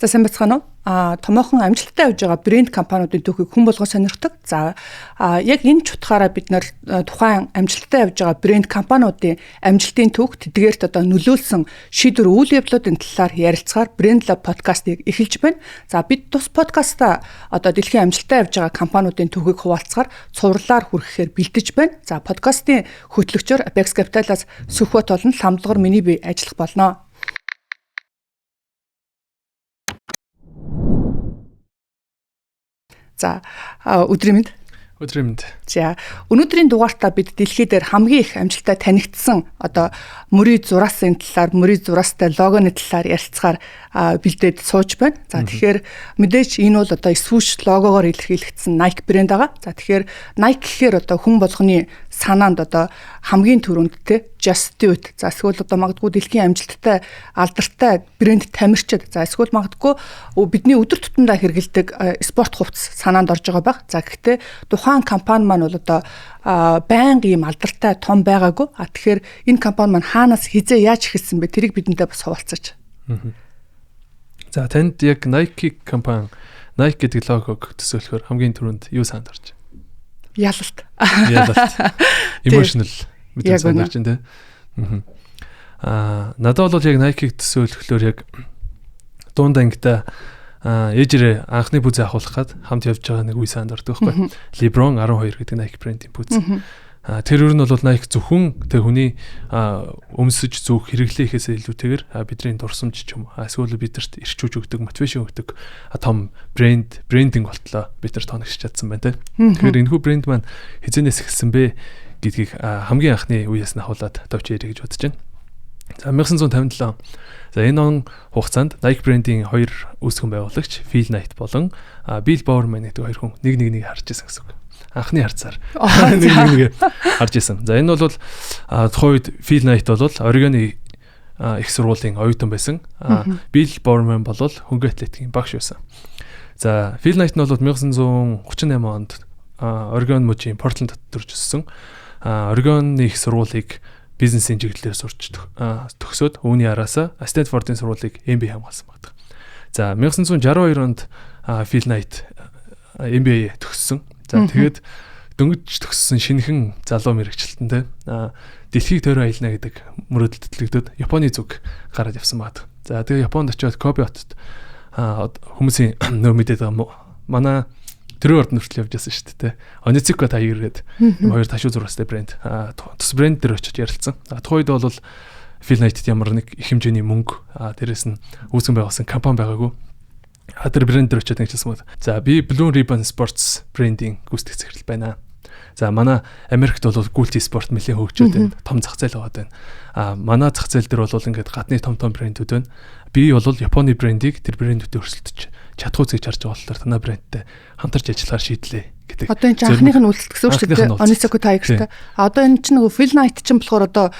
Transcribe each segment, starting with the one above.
За сайн бацгаана уу? Томоохон амжилттай явж байгаа брэнд компаниудын түүхийг хүн болгон сонирхдаг. За яг энэ чутгаараа бид нэр тухайн амжилттай явж байгаа брэнд компаниудын амжилтын түүх тэдгээрт одоо нөлөөлсөн шийдвэр үйл явдлуудын талаар ярилцахаар Brand Lab подкастыг эхэлж байна. За бид тус подкаста одоо дэлхийн амжилттай явж байгаа компаниудын түүхийг хуваалцахаар цувралаар хүрэхээр бэлдэж байна. За подкастын хөтлөгчөөр Apex Capital-аас Сүхбат болон Ламдгар миний бие ажиллах болно. За өдрийн мэнд. За өнөөдрийн дугаартаа бид дэлхий дээр хамгийн их амжилттай танигдсан одоо мөрийн зураасан талаар, мөрийн зураастай логоны талаар ярилцахаар бэлдээд сууж байна. За тэгэхээр мэдээж энэ бол одоо swoosh логогоор илэрхийлэгдсэн Nike брэнд байгаа. За тэгэхээр Nike гэхээр одоо хүн болгоны санаанд одоо хамгийн түрүүнд те just do it. За эсвэл одоо магадгүй дэлхийн амжилттай алдартай брэнд тамирчид. За эсвэл магадгүй бидний өдөр тутамдаа хэрэгэлдэг спорт хувцас санаанд орж байгаа баг. За гэхдээ тухайн компани маань бол одоо байнга ийм алдартай том байгаагүй. Тэгэхээр энэ компани маань хаанаас хизээ яаж эхэлсэн бэ? Тэрийг бидэнтэй бас хуваалцаач. За танд яг Nike компани Nike гэдэг логог төсөөлөхөөр хамгийн түрүүнд юу санаад орж байна? Ялалт. Emotional мэдээ санаад орж байна те. Надад бол яг Nike-г төсөөлөхлөөр яг дунд ангита ээжрээ анхны бүзээ авахлахад хамт явж байгаа нэг үе санаад ордог байхгүй. LeBron 12 гэдэг Nike брендийн бүз. Тэр өөр нь бол Nike зөвхөн тэр хүний өмсөж зүүх хэрэглээхээс илүүтэйгээр бидний дурсамж ч юм эсвэл бидэрт ирчүүж өгдөг мотивашн өгдөг том брендинг болтлоо бид нар тоногч чадсан байна те. Тэгэхээр энэхүү брэнд маань хизэнээс эхэлсэн бэ гэдгийг хамгийн анхны үеэс нь ахуулаад товч ярих гэж бодож байна. За 1957. За энэ он хугацаанд Nike брендийн хоёр үүсгэн байгуулагч Phil Knight болон Bill Bowerman гэдэг хоёр хүн нэг харж ирсэн гэсэн үг. Анхны харцаар нэг харж ирсэн. За энэ бол тухайн үед Phil Knight бол Oregon-ы их сургуулийн оюутан байсан. Bill Bowerman бол хөнгө атлетикийн багш байсан. За Phil Knight нь бол 1938 онд Oregon мужийн Portland төрж өссөн. Oregon-ы их сургуулийг бизнесийн чиглэлээр сурч төгсөөд үүний араасаа Stanford-ын сургуулийг MBA хамгаалсан байдаг. За 1962 онд Phil Knight MBA төгссөн. За тэгээд дөнгөж төгссөн шинэхэн залуу мэрэгчлэлтэнтэй дэлхийг тойроо аялна гэдэг мөрөөдөлд төлөгдөд Японы зүг гараад явсан байдаг. За тэгээд Японд очиод Kobe хотод хүмүүсийн нөө мэдээд байгаа манай тэрээр орд нүртэл явж байсан шүү дээ. Onitsuka Tiger гэдэг юм хоёр ташуу зурвастай брэнд. Тус брэнд дээр очиж ярилцсан. Тухайд бол Phil Knight-д ямар нэг их хэмжээний мөнгө дээрээс нь үүсгэн байгуулсан компани байгаагүй. Тэр брэнд дээр очиод нэгжсэн мод. За би Blue Ribbon Sports брендийн гүйцэтгэх захирал байна. За манай Америкт бол Gulti Sport нэлээд хөгжөөд байна. Том зах зээл байгаа байна. Манай зах зээл дээр бол ингээд гадны том брэндүүд байна. Би бол Японы брендийг тэр брэндүүдэд өрсөлдөж чадах үз гэж харж байгаа болохоор танай брэндтэй хамтарч ажиллахаар шийдлээ гэдэг. Одоо энэ анхных нь үйлчлэх гэсэн үг шүү дээ. Onitsuka Tiger-тэй. Одоо энэ чинь нөгөө Phil Knight чинь болохоор одоо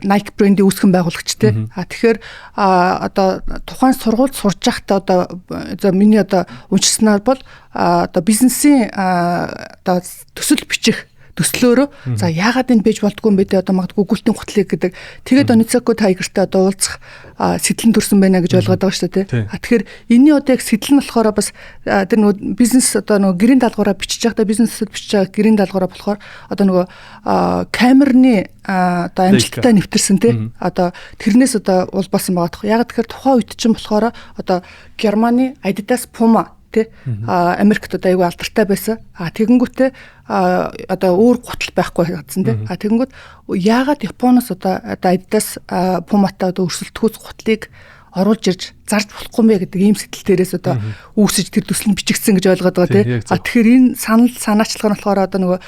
Nike брендийн үүсгэн байгуулагчтэй. Тэгэхээр одоо тухайн сургуульд сурж байхдаа одоо миний одоо уншсанаар бол одоо бизнесийн одоо төсөл бичих төслөөрөө за яагаад энэ бэж болдгүй юм бэ те одоо магадгүй гүлтийн хутлыг гэдэг тэгээд Onitsuka Tiger-тэй одоо уулзах сэтлэн төрсэн байна гэж ойлгоод байгаа шүү дээ те. Тэгэхээр энэний одоо яг сэтлэн болохоор бас тэр нөгөө бизнес одоо нөгөө гэрийн даалгавраа бичиж байхдаа бизнесэд бичиж байгаа гэрийн даалгавраа болохоор одоо нөгөө камерны одоо амжилттай нэвтэрсэн те одоо тэрнээс одоо улбасан байгаа. Яагаад тэгэхээр тухайн үед чинь болохоор одоо Германы Adidas, Puma Америкт одоо аюу алдартай байсан. Тэгэнгүүтээ одоо өөр гутал байхгүй гэсэн тийм. Тэгэнгүүт яагаад Японоос одоо Adidas, Puma-та одоо өрсөлдөхөөс гутлыг оруулж ирж зарж болохгүй юм бэ гэдэг ийм сэтгэлдээрээс одоо үүсэж тэр төсөл нь бичигдсэн гэж ойлгоод байгаа тийм. Тэгэхээр энэ санаачлага нь болохоор одоо нөгөө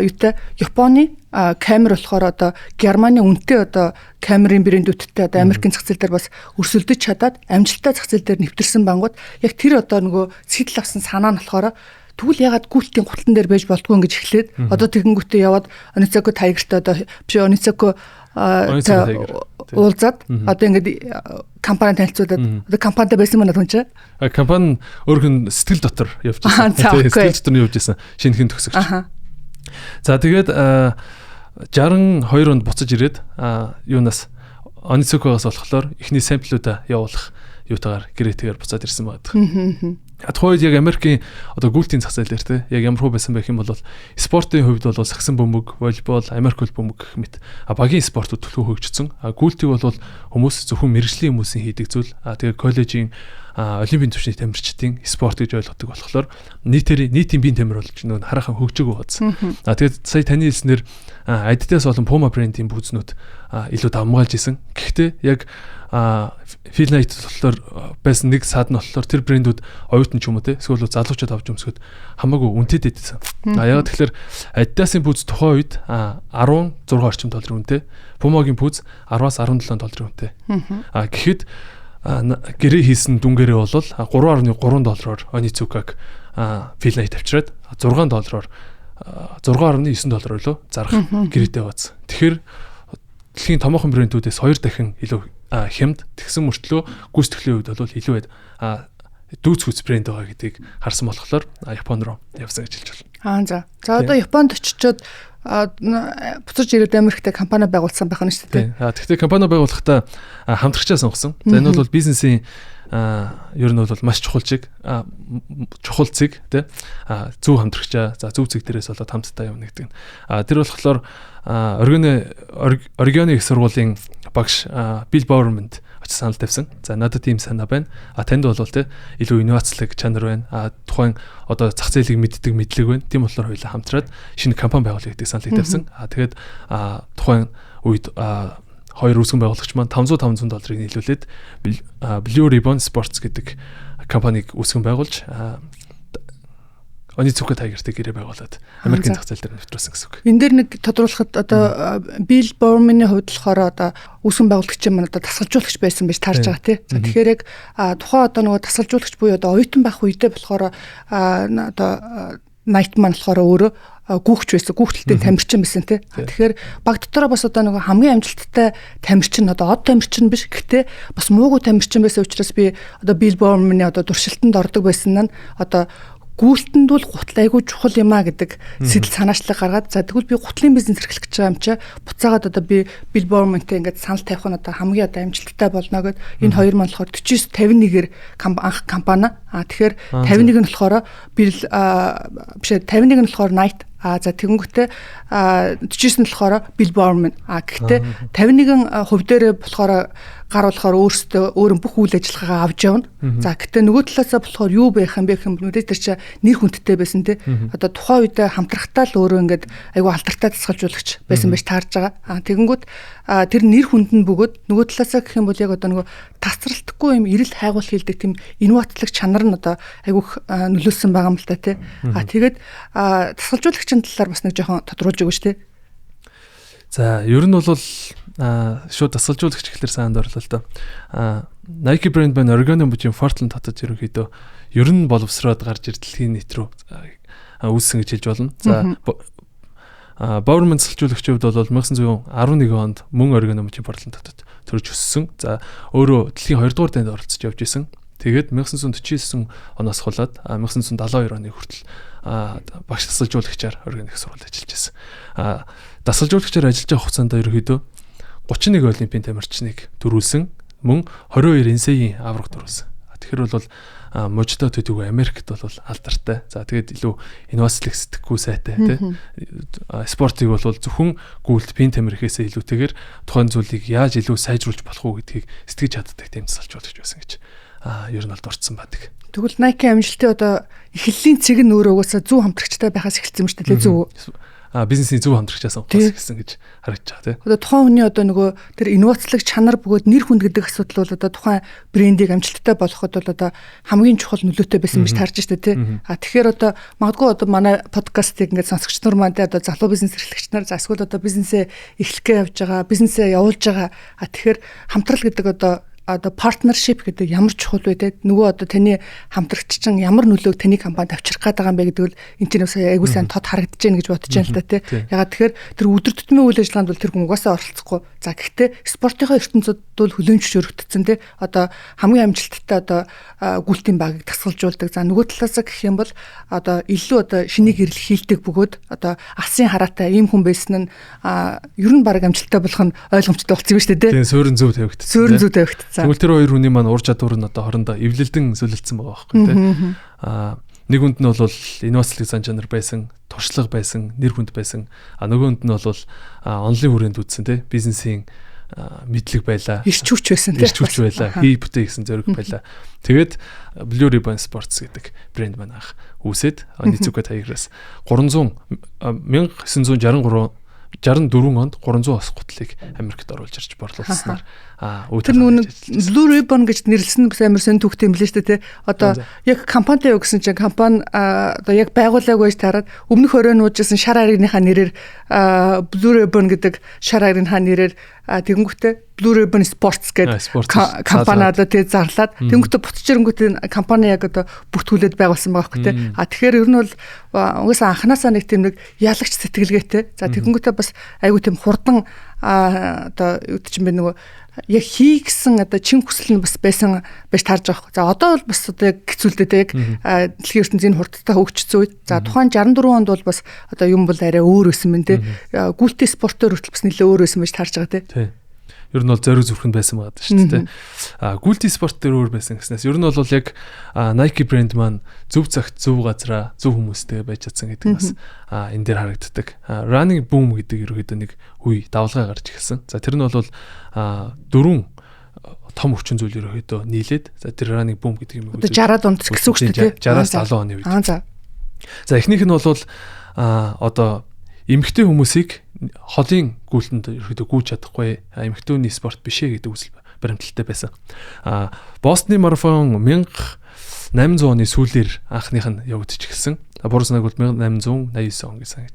юутай Японы камер болохоор одоо Германы үнэтэй одоо камерын брэндүүдтэй одоо Америкийн зах зээл дээр бас өрсөлдөж чадаад амжилттай зах зээл дээр нэвтэрсэн бангууд яг тэр одоо нөгөө сэтэл авсан санаа нь болохоор тэгвэл ягаад гүйлтийн гутлан дээр байж болдгүй ингэж эхлээд одоо тэгэнгүүтээ яваад Onitsuka Tiger-тэй одоо биш Onitsuka уулзаад одоо ингээд компани танилцуулаад одоо компанитай байсан мөн хүн чинь компани өөрхөн сэтгэл дотор явж байсан. Сэтгэл дотор нь явж байсан шинэхэн төгсөгч. За тэгээд 62 онд буцаж ирээд юунаас Onitsuka-гаас болохоор эхний самплуудаа явуулах юутагаар гэрээтэйгээр буцаад ирсэн байдаг. Тухайд яг Америкийн одоо гүйлтийн зах зээл дээр те яг ямар хөө байсан байх юм бол спортын хувьд бол сагсан бөмбөг, волейбол, Америк хөл бөмбөг гэх мэт багийн спортууд төлхөө хөгжсөн. Гүйлтийг бол хүмүүс зөвхөн мэрэгжлийн хүмүүсийн хийдэг зүйл. Тэгээ коллежийн олимпийн түвшний тамирчдын спорт гэж ойлгодог болохоор нийтийн биеийн тамир болж нөө хараахан хөгжөөгөө бац. Тэгээд сая таны хэлснээр Adidas болон Puma брендийн бүзнүүд илүү давмгаалж исэн. Гэхдээ яг Phil Knight болохоор байсан нэг сад нь болохоор тэр брэндүүд оюутан ч юм уу те эсвэл залуучууд авч өмсгөд хамаагүй үнэтэй дэдсэн. Яг тэгэхээр Adidas-ын пүүз тухайн үед 16 орчим долларын үнэтэй, Puma-гийн пүүз 10-аас 17 долларын үнэтэй. Гэхэд гэрээ хийсэн дүнгээрээ бол 3.3 доллараар Onitsuka-г Phil Knight авчираад 6 доллараар 6.9 доллар лөө зарах гэрээтэй бац. Тэгэхээр дэлхийн томоохон брэндүүдээс 2 дахин илүү хямд тэгсэн мөртлөө гүйцэтгэлийн хувьд бол илүү дүүц хүч брэнд байгаа гэдгийг харсан болохоор Японд руу явсан гэж хэлж байна. За одоо Японд очичоод буцаж ирээд Америкт компани байгуулсан байх нь шүү дээ. Тэгвэл компани байгуулахдаа хамтрагчаа сонгосон. За энэ бол бизнесийн ер нь бол маш чухал зэг тий зөв хамтрагчаа за зөв зэг дээрээс болоод хамтдаа явна гэдэг нь. Тэр болохоор Орегоны их сургуулийн багш Bill Bowerman очиж санал тавьсан. За надад тийм санаа байна. Танд бол тий илүү инновацлог чанар байна. Тухайн одоо зах зээлийг мэддэг мэдлэг байна. Тийм болохоор хоёулаа хамтраад шинэ компани байгуулъя гэдэг саналыг тавьсан. Тэгээд тухайн үед хоёр үүсгэн байгуулагч маань $500 долларыг нийлүүлээд Blue Ribbon Sports гэдэг компанийг үүсгэн байгуулж Onitsuka Tiger-тэй гэрээ байгуулад Америкийн зах зээл дээр нэвтрүүлсэн гэсэн үг. Энд дэр нэг тодруулахад одоо Bill Bowerman-ийн хувьд болохоор одоо үүсгэн байгуулагчийн маань одоо тасгалжуулагч байсан байж таарж байгаа тий. За тэгэхээр яг тухайн одоо нөгөө тасгалжуулагч буюу одоо оюутан байх үедээ болохоор одоо Knight маань болохоор өөрөө гүүгч байсан, гүүгчлэлтэй тамирчин байсан тий. Тэгэхээр баг дотороо бас одоо нөгөө хамгийн амжилттай тамирчин одоо од тамирчин биш гэхдээ бас муугүй тамирчин байсан учраас би одоо Bill Bowerman-ийн одоо туршилтанд ордог байсан нь одоо гүйлтэнд бол гутал айгүй чухал юм а гэдэг сэтэл санаачлаг гаргаад за тэгвэл би гутлын бизнес эрхлэх гэж байгаа юм чи буцаагаад одоо би Bill Bowerman-тэй ингээд санал тавих нь одоо хамгийн одоо амжилттай болно гэд энэ хоёр маань болохоор 49-51-ээр анх компани тэгэхээр 51 нь болохоор Bill биш 51 нь болохоор Knight за тэгэнгүүтээ 49 нь болохоор Bill Bowerman гэхдээ 51 хувь дээр болохоор гаруулахаар өөрсдөө өөр бүх үйл ажиллагаагаа авч явна. За гэтээ нөгөө талаасаа болохоор юу байх юм бэ гэм нүдэ тэр чинь нэр хүндтэй байсан те. Одоо тухайн үед хамтрахтаа л өөрөө ингээд айгүй алдартай тасгалжуулагч байсан байж таарж байгаа. Тэгэнгүүт тэр нэр хүнд нь бөгөөд нөгөө талаасаа гэх юм бол яг одоо нөгөө тасралтгүй юм эрэл хайгуул хийлдэг тийм инноватлог чанар нь одоо айгүй нөлөөлсөн байгаа юм л та те. Тэгээд тасгалжуулагчийн талаар бас нэг жоохон тодруулж өгөөч те. За ер нь бол шууд тасгалжуулагч гэхэлэр саанд орлоо л доо. Nike брэнд байна Oregon мужийн Portland хотод ерөнхийдөө ер нь боловсроод гарч ир дэлхийн нийт рүү үүссэн гэж хэлж болно. За Bowerman тасгалжуулагчид бол 1911 онд мөн Oregon мужийн Portland хотод төрж өссөн. За өөрөө дэлхийн 2 дугаар дайнд оролцож явж исэн. Тэгээд 1949 оноос хулаад 1972 оны хүртэл багш тасгалжуулагчаар Oregon их сургуульд ажиллаж байсан. Тасгалжуулагчаар ажиллаж байгаа хугацаанд ерөнхийдөө 31 олимпийн тамирчныг төрүүлсэн, мөн 22 NCAA-ийн авраг төрүүлсэн. Тэгэхээр бол мужидо төдийгүй Америкт бол алдартай. За тэгээд илүү инновацлог сэтгэхгүй сайтай тий. Спортыг бол зөвхөн гүйлт пин тамирхээсээ илүүтэйгээр тухайн зүйлийг яаж илүү сайжруулж болох уу гэдгийг сэтгэж чаддаг тийм тасгалжуулагч байсан гэж ер нь бол дурдсан байдаг. Тэгвэл Nike амжилтын одоо эхлэлийн цэг нь өөрөө угаасаа зөв хамтрагчтай байхаас эхэлсэн юм шүү дээ зөв. Бизнесийн зөв хамтрагчаас ухаас гэсэн гэж харагдаж байгаа тийм. Одоо тухайн хүний одоо нөгөө тэр инновацлог чанар бөгөөд нэр хүнд гэдэг асуудал бол одоо тухайн брендийг амжилттай болгоход бол одоо хамгийн чухал нөлөөтэй байсан гэж таарч штэ тийм. Тэгэхээр одоо магадгүй одоо манай подкастыг ингээд сонсогч нар маань одоо залуу бизнес эрхлэгч нар за эсвэл одоо бизнесээ эхлэхгээ явж байгаа, бизнесээ явуулж байгаа. Тэгэхээр хамтрал гэдэг одоо partnership гэдэг ямар чухал вэ те нөгөө одоо таны хамтрагч чинь ямар нөлөөг таны компанид авчрах гэдэг юм бэ гэдэг нь энэ чинь айгуу сайн тод харагдаж байна гэж бодож байна л да те ягаад тэгэхээр тэр өдөр тутмын үйл ажиллагаанд бол тэр хүн угаасаа оролцохгүй за гэхдээ спортынхаа ертөнцид бол хүлээмж өргөгдсөн те одоо хамгийн амжилттай одоо гүйлтийн багийг тасгалжуулдаг за нөгөө талаасаа гэх юм бол одоо илүү одоо шинийг ирэл хийлдэг бөгөөд одоо алсын хараатай ийм хүн байсан нь ер нь баг амжилттай болох нь ойлгомжтой болсон юм шүү дээ те суурин зөв тавигдсан Тэгвэл тэр хоёр хүний маань ур чадвар нь одоо хоорондоо эвлэлдэн сүлэлцсэн байгаа байхгүй тий. Нэг хүнд нь бол инновацлог зан чанар байсан, туршлага байсан, нэр хүнд байсан. Нөгөөнд нь бол онлын хүрээнд үзсэн тий. Бизнесийн мэдлэг байлаа. Ирч хүч байсан тий. Ирч хүч байлаа. Хий бүтээ гэсэн зориг байлаа. Тэгээд Blue Ribbon Sports гэдэг брэнд маань анх үүсээд Nizuka Tiger-аас 1964 онд 300 ос гутлыг Америкт оруулж ирж борлуулснаар тэр нүг Blue Ribbon гэж нэрлсэн бас амар сонь түүхтэй юм лээ шүү дээ. Одоо яг компанитай юу гэсэн чинь компани одоо яг байгуулаагүй байж тараад өмнөх өрөө нуужсэн шар аригныхаа нэрээр Blue Ribbon гэдэг шар аригныхаа нэрээр тэгэнгүүтээ Blue Ribbon Sports гэдэг компани одоо тэг зарлаад тэгэнгүүтээ бутчихрэнгүүтээ компани яг одоо бүртгүүлээд байгуулсан байгаа байхгүй тий. Тэгэхээр ер нь бол угаасаа анханасаа нэг тийм нэг ялагч сэтгэлгээтэй. За тэгэнгүүтээ бас айгүй тийм хурдан одоо юу гэж юм бэ нөгөө яг хийгсэн одоо чин хүсэл нь бас байсан байж таарж байгаа. За одоо бол бас одоо яг хэцүүлдэ яг дэлхийн ертөнцийн хурдтай хөгжсөн үед. За тухайн 64 онд бол бас одоо юм бол арай өөр байсан мэн тий. Гүйлтэй спортоор хүртэл бас нэлээ өөр байсан байж таарж байгаа тий. Ер нь бол зориг зүрхэнд байсан байгаа шүү дээ. Гүйлти спорт дээр өөр байсан гэснээс ер нь бол яг Nike брэнд маань зөв цагт зөв газараа зөв хүмүүстэй байж чадсан гэдэг бас энэ дээр харагддаг. Running boom гэдэг ерөөдөө нэг үе давлгаа гарч ирсэн. За тэр нь бол дөрвөн том өвчин зүйл ерөөдөө нийлээд за тэр running boom гэдэг юм. Одоо 60-аад онд гэсэн үг шүү дээ. 60-аас 70 оны үед. За эхнийх нь бол одоо эмэгтэй хүмүүсийг холын гүйлтэнд ерөөдөө гүйж чадахгүй эмэгтэй хүний спорт биш ээ гэдэг үзэл баримталтай байсан. Бостны марафон 1800 оны сүүлээр анхных нь явагдаж эхэлсэн. Буруу санааг бол 1889 он гэсэн.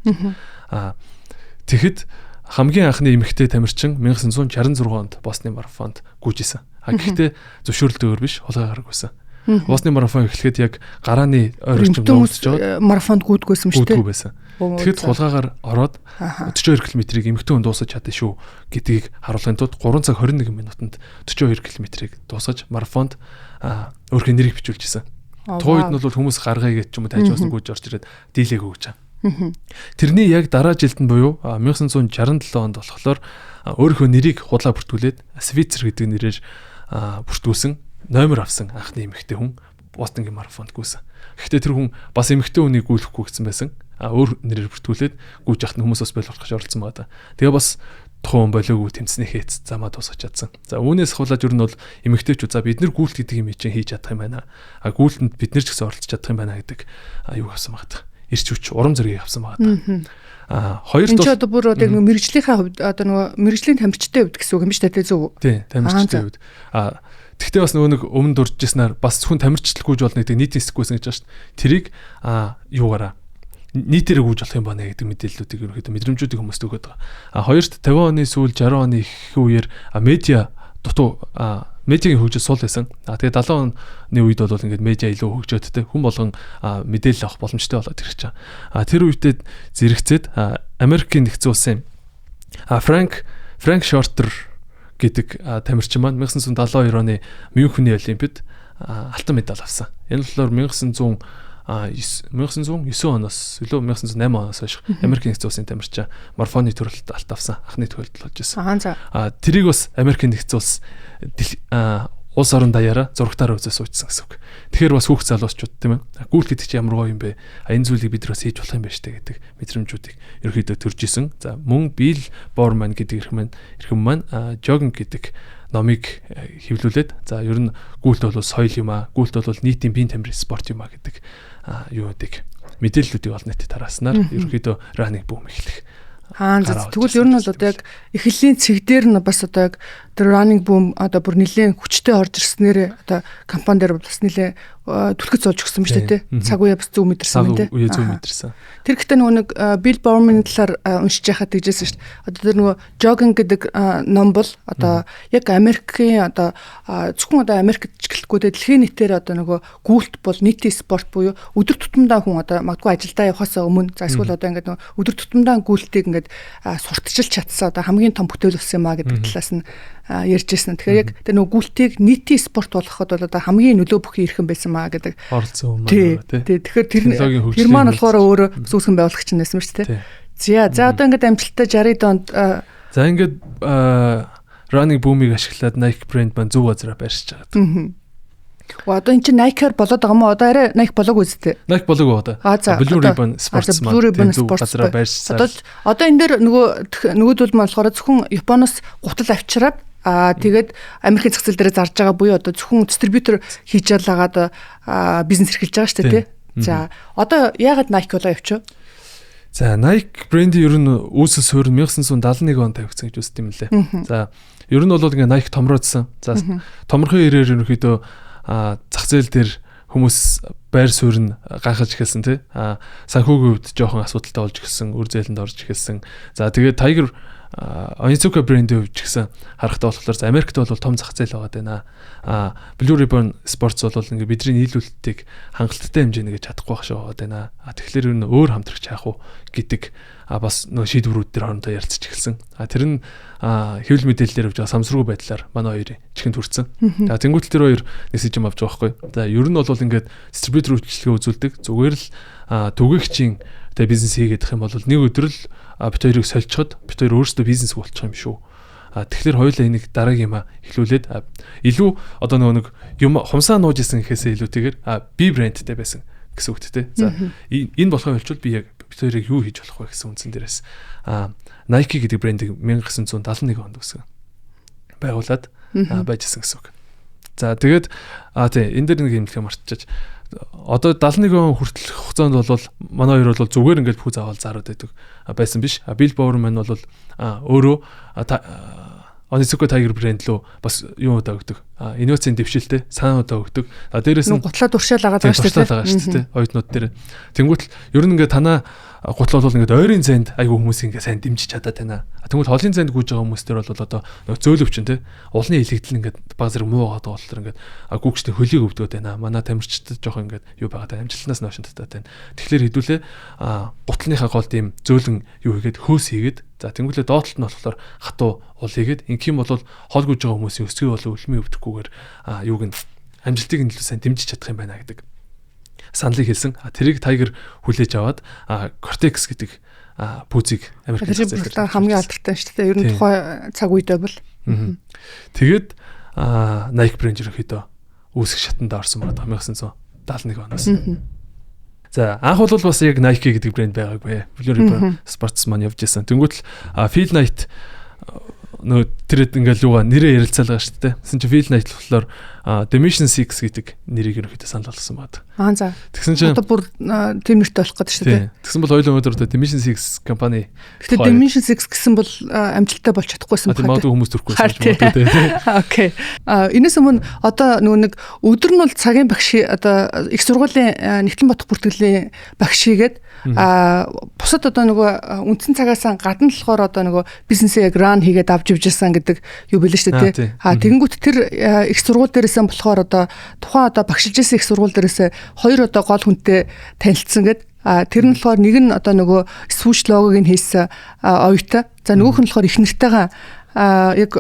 Тэгэхэд хамгийн анхны эмэгтэй тамирчин 1966 онд Бостны марафонд гүйжсэн. Гэхдээ зөвшөөрлөлт өөр биш, хулгай гаргасан. Бостны марафон эхлэхэд яг гарааны ойролцоог нууцж байгаа. Марафонд гүйдгүйсэн шүү дээ. Гүйдгүй байсан. Тэгэхэд хулгайгаар ороод 42 км-ийг эмэгтэй хүн дуусаж чадсан шүү гэдгийг харуулахын тулд 3 цаг 21 минутанд 42 км-ийг дуусгаж марафонд өөрхөн нэрийг бичүүлж исэн. Тууйд нь бол хүмүүс гаргая гэж ч юм уу тайжуулсан гүйж орж ирээд дийлэг өгч байгаа. Тэрний яг дараа жилд нь буюу 1967 онд болохоор өөрхөн нэрийг худлаа бүртгүүлээд Свицер гэдэг нэрээр бүртгүүлсэн номер авсан анхны эмэгтэй хүн Бостонгийн марафонд гүйсэн. Гэхдээ тэр хүн бас эмэгтэй хүнийг гүйлэхгүй гэсэн байсан. Өөр нэрээр бүртгүүлээд гүйж яхад нь хүмүүс бас байлгах гэж оролцсон байгаа. Тэгээ бас тухайн болоогүй тэмцснийхээ замаа дуусгаж чадсан. За үүнээс хавлаад ер нь бол эмэгтэйчүүд за бид нэр гүйлт гэдэг юм чинь хийж чадах юм байна. Гүйлтэнд бид нэр ч гэсэн оролцож чадах юм байна гэдэг юу авсан байгаа. Ирч хүч урам зориг авсан байгаа. Хоёрт бол одоо бүр одоо мэрэгжлийнхаа хувьд одоо нөгөө мэрэгжлийн тамирчтай хувьд гэсэн үг юм биш үү зөв үү? Тий, тамирчтай хувьд. Тэгтээ бас нөгөө нэг өмнө дуржсанаар бас хүн тамирчлалгүйж болно гэдэг нийтийн сэсгүйсэн гэж байна шүү дээ. Тэрийг юугаараа нийтээр гүйж болох юм байна гэдэг мэдээллүүдийг ерөөхдөө мэдрэмжүүдийг хүмүүст өгöd байгаа. Хоёрт 50 оны сүүл 60 оны их үеэр медиа дутуу медиагийн хөгжил сул байсан. Тэгээ 70 оны үед бол ингээд медиа илүү хөгжөөдтэй хүн болгон мэдээлэл авах боломжтой болоод ирж байгаа. Тэр үедээ зэрэгцээд Америкийн нэгдсэн улсын Франк Шортер гэдэг тамирчин маань 1972 оны Мюнхений Олимпиад алтан медаль авсан. Энэ болохоор 1909 оноос илүү 1908 оноос хойш Америкийн нэгдсэн улсын тамирчин марафоны төрөлд алт авсан анхны тохиолдол болж байсан. Тэрийг бас Америкийн нэгдсэн улс улс орон даяараа зурагтаараа үзэж суучсан гэсэн үг. Тэгэхээр бас хүүхд залуучууд тийм ээ. Гүйлт гэдэг чинь ямар гоё юм бэ? Энэ зүйлийг бид нар бас хийж болох юм байна штэ гэдэг мэдрэмжүүдийг ерөөхдөө төрж исэн. За мөн Билл Борман гэдэг эрхэм маань жогинг гэдэг номыг хэвлүүлээд за ер нь гүйлт бол соёл юм аа. Гүйлт бол нийтийн биеийн тамирын спорт юм аа гэдэг юудыг мэдээллүүдийг олон нийтэд тарааснаар ерөөхдөө running boom эхлэх. Тэгвэл ер нь бол одоо яг эхлэлийн цэг дээр нь бас одоо яг running boom одоо бүр нэлээд хүчтэй орж ирснээр одоо компани дээр бас нэлээд түлхэц болж өгсөн ба шүү дээ. Цаг үе бас зөв мэдэрсэн юм дээ. Цаг үе зөв мэдэрсэн. Тэр гэхдээ нэг Bill Bowerman талаар уншиж байхад тэгжсэн шүү дээ. Одоо тэр нөгөө jogging гэдэг ном бол одоо яг Америкийн одоо зөвхөн одоо Америкт ч гэлэхгүй дэлхийн нийтээр одоо нөгөө гүйлт бол нийтийн спорт буюу өдөр тутамдаа хүн одоо магадгүй ажилдаа явахаас өмнө за эсвэл одоо ингээд нөгөө өдөр тутамдаа гүйлтийг ингээд сурталчилж чадсан одоо хамгийн том бүтээл болсон юм а гэдэг талаас нь ярьжсэн. Тэгэхээр яг тэр нөгөө гүйлтийг нийтийн спорт болгоход бол одоо хамгийн нөлөө бүхий ирхэн байсан маа гэдэг оролцсон юм аа тий. Тэгэхээр тэр маань болохоор өөрөө сүүсгэн байгуулагч нь байсан шүү дээ. За одоо ингээд амжилттай 60-д онд за ингээд running boom-ыг ашиглаад Nike брэнд маань зөв газараа байршиж байгаа. Одоо эн чинь Nike-аар болоод байгаа юм уу? Одоо арай Nike болоог үстэй. Nike болоог одоо. Blue Ribbon Sports маань зөв газараа байршсан. Одоо энэ дээр нөгөөдөл маань болохоор зөвхөн Японоос гутал авчираад тэгээд Америкийн зах зээл дээр зарж байгаа буюу одоо зөвхөн дистрибьютор хийж ялаагаад бизнес эрхэлж байгаа шүү дээ, тий. За одоо яагаад Nike болоо явчих вэ? За Nike брендийн ер нь үүсэл суурь 1971 онд тавигдсан гэж үздэг юм лээ. За ер нь бол ингээ Nike томроодсан. За томрохын ирээр ерөнхийдөө зах зээл дээр хүмүүс байр суурь нь гайхаж эхэлсэн тий. Санхүүгийн хувьд жоохон асуудалтай болж эхэлсэн, үр зээлэнд орж эхэлсэн. За тэгээд Tiger Onitsuka брендийн хувьд ч гэсэн харахтаа болохоор Америкт бол том зах зээл байгаа даа. Blue Ribbon Sports бол ингээ бидний нийлүүлэлтийг хангалттай хэмжээний гэж чадахгүй байх шиг байгаа даа. Тэгэхээр ер нь өөр хамтрагч яах вэ гэдэг бас нөө шийдвэрүүд дээр хоорондоо ярилцж эхэлсэн. Тэр нь хэвлэл мэдээллээр явж байгаа самсруу байдлаар манай хоёрын чихэнд хүрсэн. За тэнгуүтэл тэр хоёр нэсэж юм авч байгаа байхгүй. За ер нь бол ингээд дистрибьютор үйлчлэгээ үзүүлдэг. Зүгээр л түгээгчийн тэ бизнес хийгээд их юм бол нэг өдөр л бит хоёрыг сольцоход бит хоёр өөрсдөө бизнес болчих юм шүү. Тэгэхээр хоёулаа энийг дараагийн юм эхлүүлээд илүү одоо нэг юм хумсаа нууж исэн гэхээсээ илүүтэйгээр би брэндтэй байсан гэсэн үгтэй те. За энэ болохоо болчвол би яг бит хоёрыг юу хийж болох вэ гэсэн үндсэн дээрээс Nike гэдэг брендийг 1971 онд үүсгэн байгуулад байжсэн гэсэн үг. За тэгээд тий энэ дээр нэг юм хэлэх мартчихаж одоо 71 он хүртэл хугацаанд бол манай хоёр бол зүгээр ингээд бүх заавал зараад байдаг байсан биш. Billboard маань бол өөрөө Onitsuka Tiger брэнд лөө бас юу удаа өгдөг. Инновацийн дэвшилтэй санаа удаа өгдөг. Дээрээс нь гутлаа туршаал агаад байгаа шүү дээ. Оюутнууд дээр. Тэнгүүтэл ер нь ингээд танаа гутлаа бол ингээд ойрын зайд айгүй хүмүүс ингээд сайн дэмжиж чадаад байна. Тэнгүүл холын зайд гүйж байгаа хүмүүс дээр бол одоо нэг зөөлөвчин те. Улны илэгдэл ингээд баг зэрэг муу байгаа болохоор ингээд гүгчтэй хөлийг өвдөөд байна. Манай тамирчид жоох ингээд юу байгаа даа. Амжилтнаас наашин татаад байна. Тэгэхээр хэдүүлээ гутлынхаа голд ийм зөөлөн юу хийгээд хөөс хийгээд за тэнгүүлээ доотлолт нь болохоор хатуу ул хийгээд ингэх юм бол хол гүйж байгаа хүмүүсийн өсгөө болов үлмийн өвдөхгүйгээр юуг нь амжилтыг нь илүү сайн дэмжиж чадах юм байна гэдэг саналыг хэлсэн. Тэрийг Tiger хүлээж аваад Cortex гэдэг пүүзийг Америкт зээлээ хамгийн алдартай шүү дээ. Ер нь тухай цаг үедээ бол. Тэгээд Nike брэнд ерөнхийдөө үүсэх шатанд орсон байна 1971 оноос. За анх бол бас яг Nike гэдэг брэнд байгаагүй. Blue Ribbon Sports маань явж исэн. Тэнгүүтэл Phil Knight нөө тэрэд ингээл юугаа нэрээ ярилцаалгаа шүү дээ. Тэгсэн чинь Phil Knight болохоор Dimension 6 гэдэг нэрийг ерөнхийдөө санал болгосон байна. За. Тэгсэн чинь одоо бүр тийм нэртэй болох гэдэг шүү дээ. Тэгсэн бол ойлоо өнөөдөр Dimension 6 компани. Гэхдээ Dimension 6 гэсэн бол амжилттай болж чадахгүйсэн байна. Магадгүй хүмүүс төрөхгүй байж магадгүй тийм. Окей. Энэс өмнө одоо нөгөө нэг өдөр нь бол цагийн багш одоо их сургуулийн Нэгтлэнбатх бүртгэлийн багш хийгээд бусад одоо нөгөө үндсэн цагаас гадна болохоор одоо нөгөө бизнесээ яг ран хийгээд авч явжсэн гэдэг юу билээ шүү дээ. Тэгэнгүүт тэр их сургууль дээрээс болохоор одоо тухайн одоо багшилж ирсэн их сургууль дээрээс хоёр одоо гол хүнтэй танилцсан гэдэг. Тэр нь болохоор нэг нь одоо нөгөө swoosh логог нь хийсэн оюутай. За нөгөөх нь болохоор их нэртэйгээ яг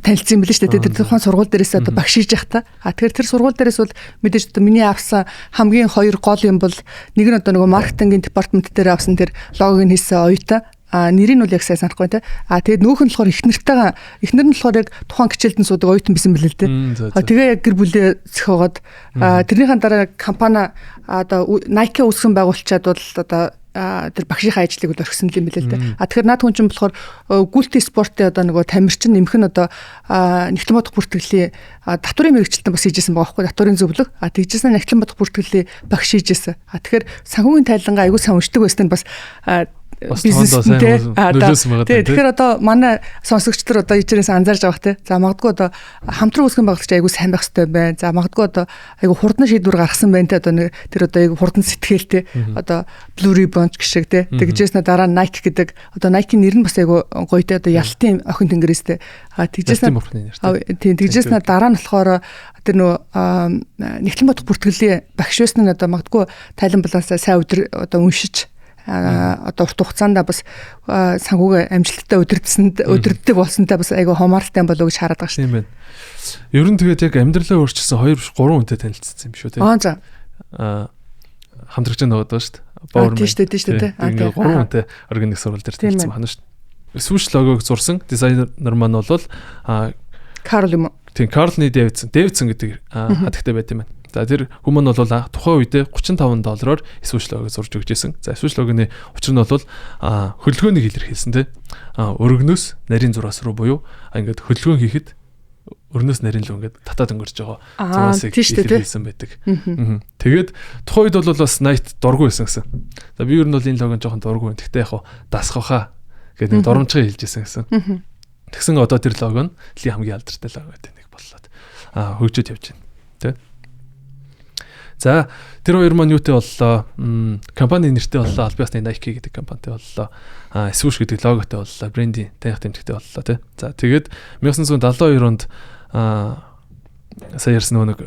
танилцсан юм билээ шүү дээ. Тэр тухайн сургууль дээрээс одоо багш хийж явах та. Тэгэхээр тэр сургууль дээрээс бол мэдээж одоо миний авсан хамгийн хоёр гол юм бол нэг нь одоо нөгөө маркетингийн департамент дээр авсан тэр логог нь хийсэн оюутай. Нэрийг нь бол яг сайн санахгүй те. Тэгээд нөөх нь болохоор эхнэр нь болохоор яг тухайн гिचэлдэн суудаг оюутан бисэн билээ л те. Тэгээ яг гэр бүлээ зөхиогоод тэрнийхэн дараа компани одоо Nike үүсгэн байгуулчаад бол одоо тэр багшийнхаа ажлыг бол орхисон юм билээ л те. Тэгэхээр наад хүн чинь болохоор гүйлти спортын одоо нөгөө тамирчин нэмэх нь одоо Нэгтлэнбатх бүртгэлийн татварын мэргэжилтэн бас хийжсэн байгаа байхгүй татварын зөвлөг. Тэгжсэн Нэгтлэнбатх бүртгэлийн багш хийжсэн. Тэгэхээр санхүүгийн тайлангаа аягүй сайн уншдаг байсан нь бас бизнестэй тэгэхээр одоо манай сонсогч нар одоо ичээрээс анзаарж байгаа те. За магадгүй одоо хамтран үүсгэн байгуулагч айгуу сайн байх хэрэгтэй байна. За магадгүй одоо айгуу хурдан шийдвэр гаргасан байна те. Одоо тэр одоо айгуу хурдан сэтгэлтэй одоо Blue Ribbon гэх те. Тэгжээснэ дараа Nike гэдэг одоо Nike нэр нь бас айгуу гоё те. Одоо ялтын охин тэнгэрээс те. Тэгжээснэ дараа нь болохоор тэр нөө Нэгтлэнбатх бүртгэлийн багш байсан нь одоо магадгүй тайлан балаасаа сайн одоо уншиж одоо урт хугацаанд бас санхүүгээ амжилттай удирддаг болсонтой бас айгүй хомаартай болов гэж хараад байгаа шүү. Тийм байна. Ер нь тэгээд яг амьдралаа өөрчилсөн 2-3 хүнтэй танилцсан юм шүү тийм. За. Хамтрагч нь байгаа шүү дээ. Тийм шүү дээ. Тэгээд 3 хүнтэй органик сурвалж дээр танилцсан байна шүү. swoosh логог зурсан дизайнер маань бол Карл юм. Тийм, Карлны Дэвидсон гэдэг хатагтай байт юм байна. За тэр хүмүүс бол тухайн үедээ $35 swoosh логог зурж өгч байсан. За swoosh логоны учир нь бол хөдөлгөөнийг илэрхийлсэн те. Өргөнөөс нарийн зураас руу буюу ингээд хөдөлгөөн хийхэд өрнөөс нарийн л ингээд татаад өнгөрч байгаа зураасыг илэрхийлсэн байдаг. Тэгээд тухайн үед бол бас Nike дургүй байсан гэсэн. За би ер нь бол энэ логон жоохон дургүй. Гэхдээ яг дасгахаа гэдэг доромжгоо хэлжсэн гэсэн. Тэгсэн одоо тэр лого нь дэлхийн хамгийн алдартай лого гэдэг нэг боллоо. Хөгжөөд явж байна. Тэ. За тэр хоёр маань юутэй боллоо? Компани нэртэй боллоо. Аль биесны Nike гэдэг компанитай боллоо. Swoosh гэдэг логотой боллоо. Брендийн таних тэмдэгтэй боллоо, тэ. За тэгээд 1972 онд сая ярьсан нэг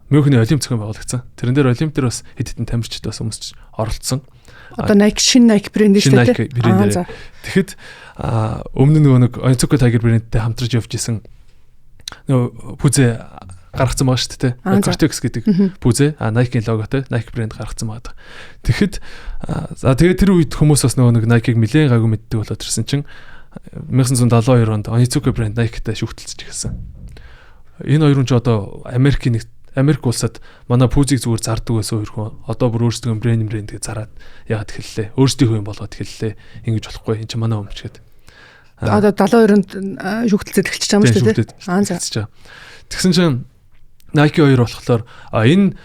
Мюнхний олимп зохион байгуулагдсан. Тэрэн дээр олимп дээр бас хэд хэдэн тамирчид бас өмсч оролцсон. Одоо шинэ Nike брэнд шүү дээ. Тэгэхэд өмнө нэг Onitsuka Tiger брэндтэй хамтарч явж исэн пүзэ гаргацсан байгаа шүү дээ. Cortex гэдэг пүзэ Nike-ийн логотой Nike брэнд гаргацсан байгаа. Тэгэхэд тэгээд тэр үед хүмүүс бас нэг Nike-г нэлээд гайгүй мэддэг болоод ирсэн чинь 1972 онд Onitsuka брэнд Nike-тай шүүхтэлцэж эхэлсэн. Энэ хоёр хүн ч одоо Америк улсад манай пүүзийг зүгээр зардаг байсан хоёр хүн одоо бүр өөрсдөө брэнд гэж зараад яагаад эхэллээ. Өөрсдийнхөө юм болгоод эхэллээ. Ингэж болохгүй. Энд чинь манай өмч гэдэг. Одоо 72-нд шүүхтэлцээд эхэлчихэж байгаа юм шүү дээ. Тэгсэн чинь Nike 2 болохоор энэ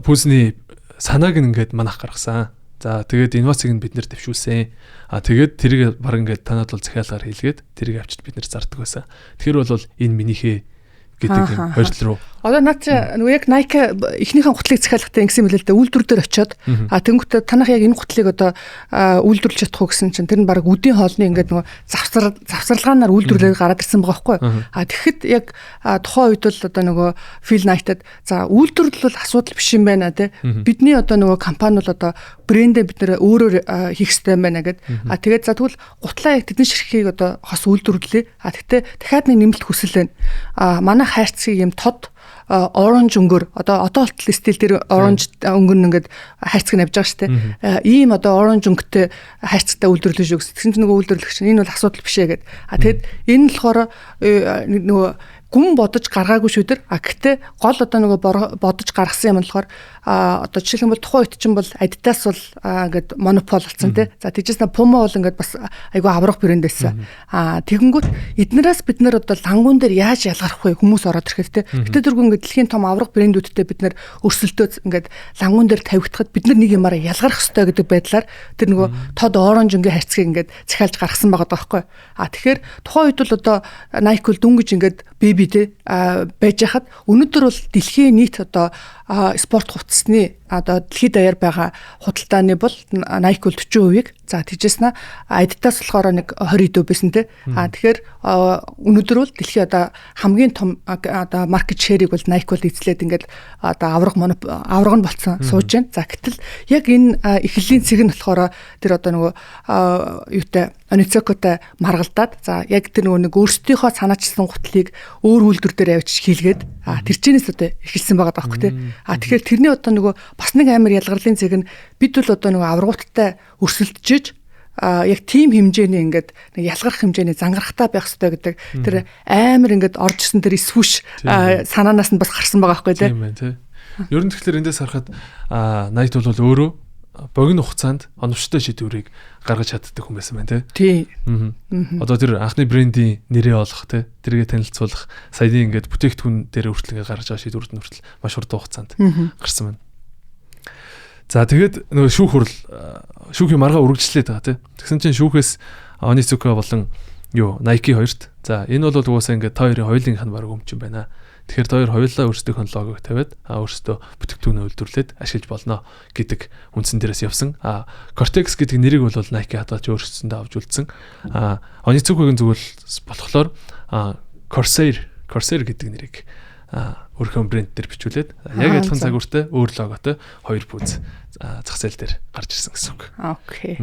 пүүзний санааг ингээд манах гаргасан. За тэгээд инновацийг нь бид нэр дэвшүүлсэн. Тэгээд тэрийг баг ингээд танад бол захиалгаар хийлгээд тэрийг авчиж бид нэр зардаг байсан. Тэгэхээр бол энэ минийхээ гэдэг юм хоёртол руу. Одоо наад чи яг Nike эхнийхэн гутлыг захиалгатай ингэсэн юм л л да үйлдвэр дээр очиод тэнгуүтээ танах яг энэ гутлыг одоо үйлдвэрлэж чадах уу гэсэн чинь тэр нь баг үдийн хоолны ингээд нөгөө завсарлагаанаар үйлдвэрлээд гараад ирсэн байгаа байхгүй. Тэгэхэд яг тухайн үед бол одоо нөгөө Phil Knight-ад за үйлдвэрлэл бол асуудал биш юм байна те. Бидний одоо нөгөө компани бол одоо брэндээ бид нэр өөрөөр хийх хэрэгтэй юм байна гэд. Тэгээд за тэгвэл гутлаа яг тэдний ширхгийг одоо хос үйлдвэрлэлээ. Тэгтээ дахиад нэг нэмэлт хүсэл байна. Манай хайрцгийг юм тод оранж өнгөөр одоо болтол стил дээр оранж өнгөр нь ингээд хайрцаг навж байгаа штэ. Ийм одоо оранж өнгөтэй хайрцагтай үйлдвэрлэж өгсөн. Тэгсэн чинь нөгөө үйлдвэрлэгч энэ бол асуудал биш ээ гэд. Тэгэд энэ нь болохоор нөгөө гүн бодож гаргаагүй шүү дээ. Гэхдээ гол одоо нөгөө бодож гаргасан юм болохоор одоо жишээлбэл бол тухайн үед чинь бол Adidas бол ингээд монопол болсон тий. За тийчээс на Puma бол ингээд бас айгүй аврах брэнд байсан. Тэгэнгүүт эднээс бид нэр одоо лангуун дээр яаж ялгарх вэ? Хүмүүс ороод ирэхэд тий. Гэтэ тэргүй ингээд дэлхийн том аврах брэндүүдтэй бид нэр өрсөлдөө ингээд лангуун дээр тавигдахад бид нар нэг юмараа ялгарх хэрэгтэй гэдэг байдлаар тэр нөгөө тод оранж өнгийн хайрцгийг ингээд захиалж гаргасан байгаа байхгүй. Тэгэхээр тухайн үед бол одоо Nike бол дүнгиж ингээд бэби тий байж хахад өнөөдөр бол дэлхийн нийт одоо спорт хувцасны одоо дэлхийд даяар байгаа худалдааны бол Nike бол 40%-ийг за тийчээснэ Adidas болохоор нэг 20% байсан тий. Тэгэхээр өнөөдөр бол дэлхийн одоо хамгийн том одоо маркет шерийг бол Nike бол эзлээд ингээд одоо авраг нь болцсон сууж байна. За гэтэл яг энэ эхлэлийн цэг нь болохоор тэр одоо нөгөө юутай Onitsuka-тай маргалдаад за яг тэр нөгөө нэг өөрсдийнхөө санаачилсан гутлыг өөр үйлдвэр дээр авчиж хийлгээд тэр чинээс одоо эхэлсэн байгаа даахгүй тий. Тэгэхээр тэрний одоо нөгөө бас нэг амар ялгарлын зэг нь бид бол одоо нөгөө аврагуудтай өрсөлдөж яг тийм хэмжээний ингээд нэг ялгарх хэмжээний зангарахтай байх хэрэгтэй гэдэг тэр амар ингээд орж ирсэн тэр swoosh санаанаас нь бас гарсан байгаа байхгүй тий. Тийм байна тий. Ер нь тэгэхээр эндээс харахад Nike бол өөрөө богино хугацаанд оновчтой шийдвэрийг гаргаж чаддаг хүн байсан байна тий. Одоо тэр анхны брендийн нэрээ олох тий тэргээ танилцуулах саяны ингээд бүтээгдэхүүн дээр хүртэл ингээд гаргаж байгаа шийдвэрүүд нь хүртэл маш хурдан хугацаанд гарсан байна. За тэгээд нөгөө шүүхийн маргаа үргэлжлээд байгаа тий. Тэгсэн чинь шүүхээс Onitsuka болон Nike хоёрт за энэ бол угаасаа ингээд та хоёрын хоёулынх нь баг өмч юм байна. Тэгэхээр та хоёр хоёулаа өөрсдийнхөө логог тавиад өөрсдөө бүтээгдэхүүнээ үйлдвэрлээд ашиглаж болно гэдэг үндсэн дээрээс явсан. Cortex гэдэг нэрийг бол Nike хадгалж өөрсдөндөө авч үлдсэн. Onitsuka-гийн зүгэл болохоор Corsair гэдэг нэрийг өөрхөн брэнд дээр бичүүлээд яг адилхан загвартай өөр логотой хоёр пүүз зах зээл дээр гарч ирсэн гэсэн үг. Окей.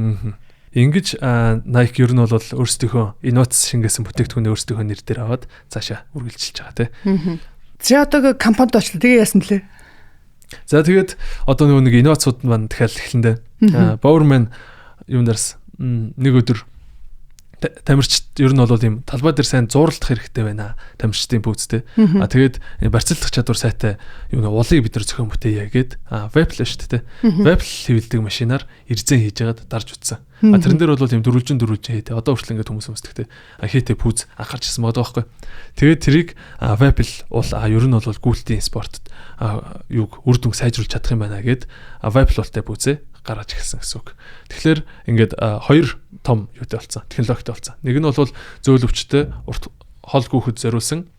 Ингэж Nike ер нь бол өөрсдийнхөө инновац шингээсэн бүтээгдэхүүнээ өөрсдийнхөө нэр дээр аваад цаашаа үргэлжилж байгаа тийм. За одоо компанид очлоо тэгээ яасан блэ? За тэгээд одоо нэг инновацууд маань дахиад эхлэндээ Bowerman юм дээрс нэг өдөр тамирчид ер нь бол ийм талбай дээр сайн зууралдах хэрэгтэй байна. Тамирчдын пүүцтэй. Тэгээд барьцаалдах чадвар сайтай юм уулыг бид нар зохион бүтээе гэгээд Webl шүү дээ. Webl хэвлдэг машинаар эрзэн хийж яагаад дарж утсан. Тэрэн дээр бол ийм дөрвөлжин хийдэг. Одоо хүртэл ингээд хүмүүс өмсдөгтэй. Хийтэй пүүз анхаарч ирсэн байгаа байхгүй. Тэгээд тэрийг Webl бол ер нь бол гүйлтийн спортод юг үр дүнг сайжруулж чадах юм байна гэд Webl болтой пүүзээ гаргаж эхэлсэн гэсэн үг. Тэгэхээр ингээд хоёр том юутай болсон. Технологитой болсон. Нэг нь бол зөөл өвчтөй урт хол гүөхөд зориулсан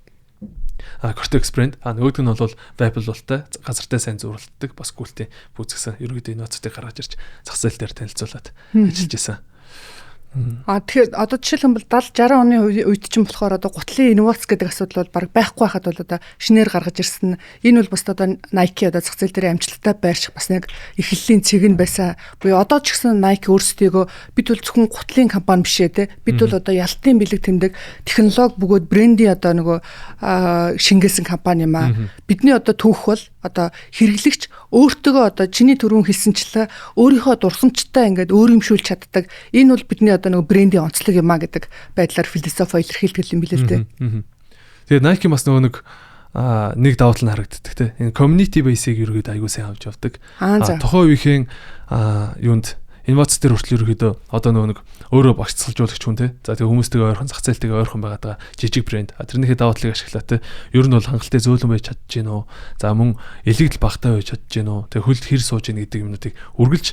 Cortex брэнд. Нөгөөх нь бол Webl болтой газартай сайн зурвалддаг бас гүйлтийн пүүз гэсэн ерөнхийдөө инновацыг гаргаж ирж зах зээл дээр танилцуулаад ажиллаж байсан. Тэгэхээр одоо жишээлбэл 70-60 оны үед чинь болохоор одоо гутлын инновац гэдэг асуудал бол баг байхгүй байхад бол одоо шинээр гаргаж ирсэн. Энэ бол бас одоо Nike одоо зах зээл дээр амжилттай байрчих бас нэг эхлэлийн цэг нь байсан. Буюу одоо ч гэсэн Nike өөрсдийгөө бид бол зөвхөн гутлын компани биш ээ те. Бид бол одоо ялтын бэлэг тэмдэг технологи бөгөөд брендийн одоо нөгөө шингээсэн компани юм аа. Бидний одоо түүх бол одоо хэрэглэгч өөртөө одоо чиний түрүүн хэлсэнчлээ өөрийнхөө дурсамжтай ингээд өөрөмшүүлж чаддаг. Энэ бол бидний одоо нөгөө брендийн онцлог юм а гэдэг байдлаар философи илэрхийлдэг юм билээ л дээ. Тэгээд Nike бас нөгөө нэг давуу тал нь харагддаг те. Энэ community base-ийг ерөөд аягүй сайн авч явдаг. Тухайн үеийн юунд инновац дээр хүртэл ерөөдөө одоо нөгөө өөрөө багцсалжуулагч хүн те. За тэгээ хүмүүстэйгээ ойрхон зах зээлтэйгээ ойрхон байгаад байгаа жижиг брэнд. Тэрнийхээ давуу талыг ашиглаад те. Ер нь бол хангалттай зөөлөн байж чадж гин үү. За мөн элэгдэл багтаа байж чадж гин үү. Тэгээ хөлд хэр сууж гин гэдэг юмнуудыг үргэлж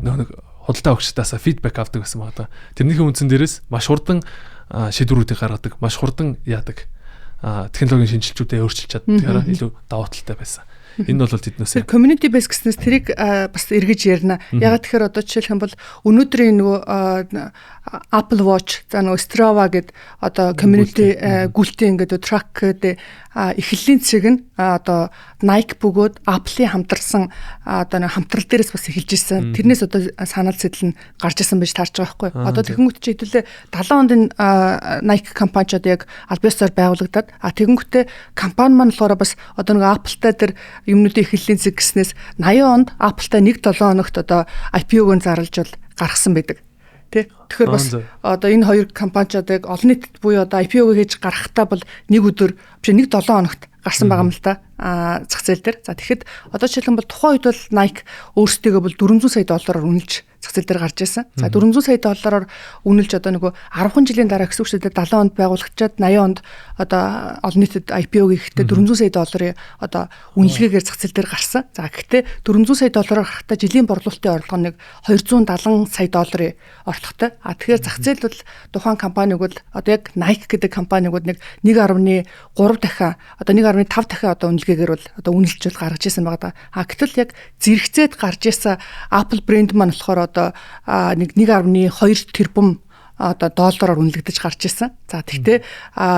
нөгөө худалдаа өгчдөөсөө фидбек авдаг гэсэн байна. Тэрнийхээ үндсэн дээрээс маш хурдан шийдвэрүүдийг гаргадаг, маш хурдан яадаг. Технологийн шинжилгүүдээ өөрчилж чаддаг. Тэгэхээр илүү давуу талтай байсан. Энэ бол тэднээс community base гэснээс тэрийг бас эргэж ярина. Ягаад тэгэхээр одоо жишээлх юм бол өнөөдрийн нөгөө Apple Watch за нөгөө Strava гэд одоо community гүйлтийн ингээд track гэдэг эхлэлийн цэг нь одоо Nike бөгөөд Apple-ийн хамтарсан одоо нэг хамтрал дээрээс бас эхэлж ирсэн. Тэрнээс одоо санал сэтэл нь гарч ирсэн байж таарч байгаа байхгүй. Одоо тэгэнгүүт чи хэдүүлээ 70 онд Nike компани ч одоо яг аль биесээр байгуулагдаад тэгэнгүүтээ компани маань болохоор бас одоо нэг Apple-тай тэр юмнуудын эхлэлийн цэг гэснээс 80 онд Apple-тай 1-7 хоногт одоо IPO-г зарлж бол гаргасан байдаг. Тэгэхээр бас одоо энэ хоёр компани ч одоо яг олон нийтэд буюу одоо IPO-г хийж гаргахтаа бол нэг өдөр биш 1-7 хоногт гарсан байгаа юм л та зах зээл дээр. За тэгэхэд одоо жишээлбэл тухайн үед бол Nike өөрсдөө бол $400 сая үнэлж зах зээл дээр гарч ирсэн. За $400 сая үнэлж одоо нөгөө 10 жилийн дараа гэсэн үг шүү дээ 70 онд байгуулагдчаад 80 онд одоо олон нийтэд IPO хийхдээ $400 сая одоо үнэлгээгээр зах зээл дээр гарсан. За гэхдээ $400 сая гарахтаа жилийн борлуулалтын орлого нэг $270 сая орлоготой. Тэгэхээр зах зээл бол тухайн компаниг бол одоо яг Nike гэдэг компаниг бол нэг 1.3 дахин одоо 1.5 дахин одоо үнэлгээгээр бол одоо үнэлж бол гаргаж ирсэн байгаа да. Гэтэл яг зэрэгцээд гарч ирсэн Apple брэнд маань болохоор одоо нэг 1.2 тэрбум одоо доллараар үнэлэгдэж гарч ирсэн. За тэгтээ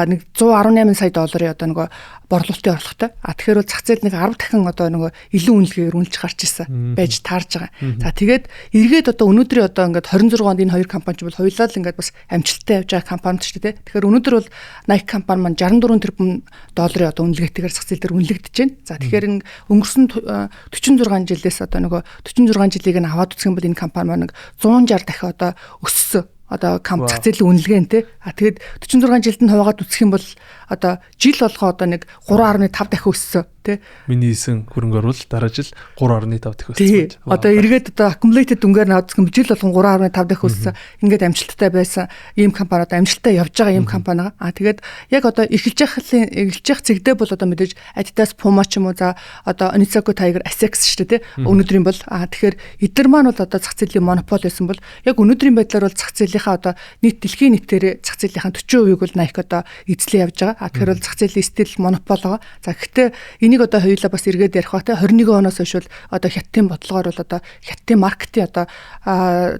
нэг $118 сая одоо нөгөө борлуулалтын орлоготой. Тэгэхээр бол зах зээл нэг 10 дахин одоо нөгөө илүү үнэлгээгээр үнэлж гарч ирсэн байж таарж байгаа. За тэгээд эргээд одоо өнөөдрийн одоо ингээд 26 онд энэ хоёр компани бол хоёулаа л ингээд бас амжилттай явж байгаа компани ч тийм. Тэгэхээр өнөөдөр бол Nike компани маань 64 тэрбум долларын одоо үнэлгээтэйгээр зах зээл дээр үнэлэгдэж байна. За тэгэхээр өнгөрсөн 46 жилээс одоо нөгөө 46 жилийг нь аваад үзэх юм бол энэ компани маань нэг 160 дахин одоо өссөн. Одоо зах зээлийн үнэлгээнтэй. Тэгээд 46 жилд нь хуваагаад үсэх юм бол одоо жил болгоо одоо нэг 3.5 дахин өссөн тий. Миний хийсэн хөрөнгө оруулалт дараа жил 3.5 дахин өссөн. Одоо эргээд одоо accumulated дүнгээр нь авдаг юм жил болгон 3.5 дахин өссөн. Ингээд амжилттай байсан ийм компани одоо амжилттай явж байгаа ийм компани байгаа. Тэгээд яг одоо эхэлж явах цэгдээ бол одоо мэдээж Adidas, Puma ч юм уу за одоо Onitsuka Tiger, Asics шүү дээ тий. Өнөөдрийн бол тэгэхээр эдгээр маань бол одоо зах зээлийн монопол байсан бол яг өнөөдрийн байдлаар бол зах зээлийнхаа одоо дэлхийн нийтээр зах зээлийнхаа 40%-ийг бол Nike одоо эзлээ явж байгаа. Тэгэхээр бол зах зээлийн стил монопол байгаа. За гэхдээ энийг одоо хоёулаа бас эргээд ярих батай 21 оноос хойш бол одоо хятадын бодлогоор бол одоо хятадын маркетинг одоо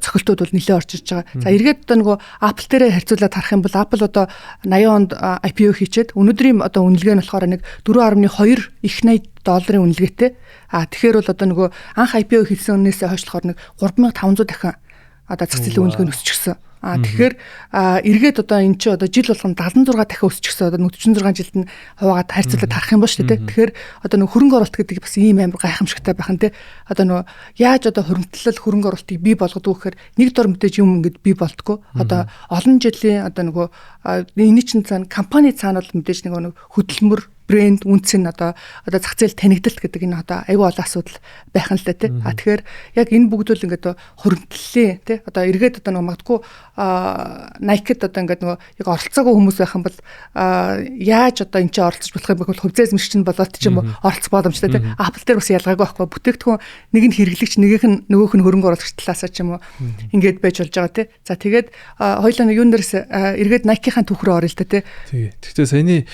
цохилтууд бол нэлээд орж ирж байгаа. За эргээд одоо нөгөө Apple дээрээ харьцуулаад харах юм бол Apple одоо 80 онд IPO хийчээд өнөөдрийн одоо үнэлгээ нь болохоор нэг 4.2 их $80 үнэлгээтэй. Тэгэхээр бол одоо нөгөө анх IPO хийсэн өнөөсөө хойшлохоор нэг 3500 дахин одоо зах зээлийн үнэлгээ нь өсчихсөн. Тэгэхээр эргээд одоо эн чинь одоо жил болгоно 76 дахин өсчихсөн. Одоо 46 жилд нь хуваагаад харьцуулаад харах юм ба шүү дээ. Тэгэхээр одоо нэг хөрөнгө оруулалт гэдэг бас ийм амар гайхамшигтай байх нь те. Одоо нөгөө яаж одоо хөрөнгөлөл хөрөнгө оруулалтыг бий болгодог гэхээр нэг дор мэдээж юм ингээд бий болтгоо. Одоо олон жилийн одоо нөгөө энэ чинь цаана компани цаана бол мэдээж нэг хөдөлмөр брэнд үнц нь одоо зах зээл танигдалт гэдэг энэ одоо аюул олон асуудал байх нь л да тий. Тэгэхээр яг энэ бүгд л ингээд хөрөнгөлөлээ тий. Одоо эргээд одоо нэг магадгүй Nike-д одоо ингээд нөгөө яг оролцоогүй хүмүүс байх юм бол яаж одоо энэ чинь оролцож болох юм бэ? Хувьцаа эзэмшигч нь болоод ч юм уу оролцох боломжтой тий. Apple дээр бас ялгаагүй байхгүй. Бүтээгдэхүүн нэг нь хэрэглэгч нөгөөх нь хөрөнгө оруулагч талаасаа ч юм уу ингээд байж болж байгаа тий. За тэгээд хоёулаа юун дээрс эргээд Nike-ийн түүх рүү орё л да тий. Тэгтээ саяны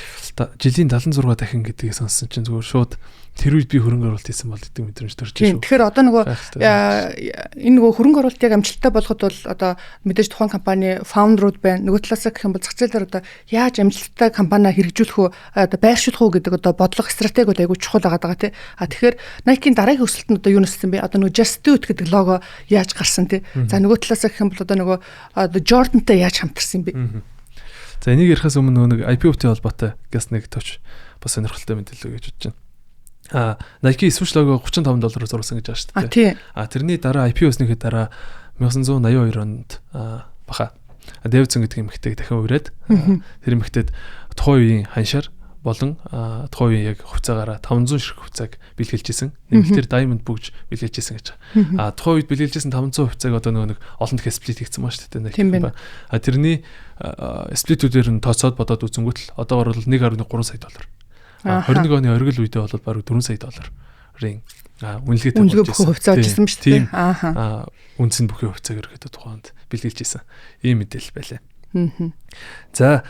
жилийн 76 дахин гэдгийг сонссон чинь зүгээр шууд тэр үед би хөрөнгө оруулалт хийсэн бол гэдэг мэдрэмж төрж шүү. Тэгэхээр одоо нөгөө энэ нөгөө хөрөнгө оруулалтыг амжилттай болгоход бол одоо мэдээж тухайн компани фаундерууд байна. Нөгөө талаасаа гэх юм бол зах зээлээр одоо яаж амжилттай компаниа хэрэгжүүлэх үү, одоо байршуулах уу гэдэг одоо бодлого стратеги бол айгүй чухал байгаа тий. Тэгэхээр Nike-ийн дараагийн өсөлтөнд одоо юу нэссэн бэ? Одоо нөгөө Just Do It гэдэг лого яаж гарсан тий. За нөгөө талаасаа гэх юм бол одоо нөгөө Jordan-тай яаж хамтарсан юм бэ? За энийг ярихаас өмнө нэг IPO-тэй холбоотой газ нэг товч бас сонирхолтой мэдээлэл гэж бодож байна. Nike swoosh лого $35 зурсан гэж байгаа шүү дээ. Тэрний дараа IPO-снийхээ дараа 1982 онд баха Davidson гэдэг эмэгтэйг дахин ураад тэр эмэгтэйд тухайн үеийн ханшаар болон тухайн үеийн яг хувьцаагаараа 500 ширхэг хувьцааг бэлгэлжсэн. Эмэгтэйр Diamond бүгж бэлгэлжсэн гэж байгаа. Тухайн үед бэлгэлжсэн 500 хувьцааг одоо нэг олон дахин сплит хийгдсэн байна шүү дээ. Тэрний сплитүүдээр нь тооцоод бодоод үзэнгүүт л одоогор бол 1.3 сая доллар. 21 оны оргил үедээ бол баруун 4 сая долларын үнэлгээтэй болж хувьцаа олжсэн ба шүү дээ. Үнс нь бүхий хувьцааг ерөөдөө тухайд бэлгэлжсэн. Ийм мэдээлэл байлаа. За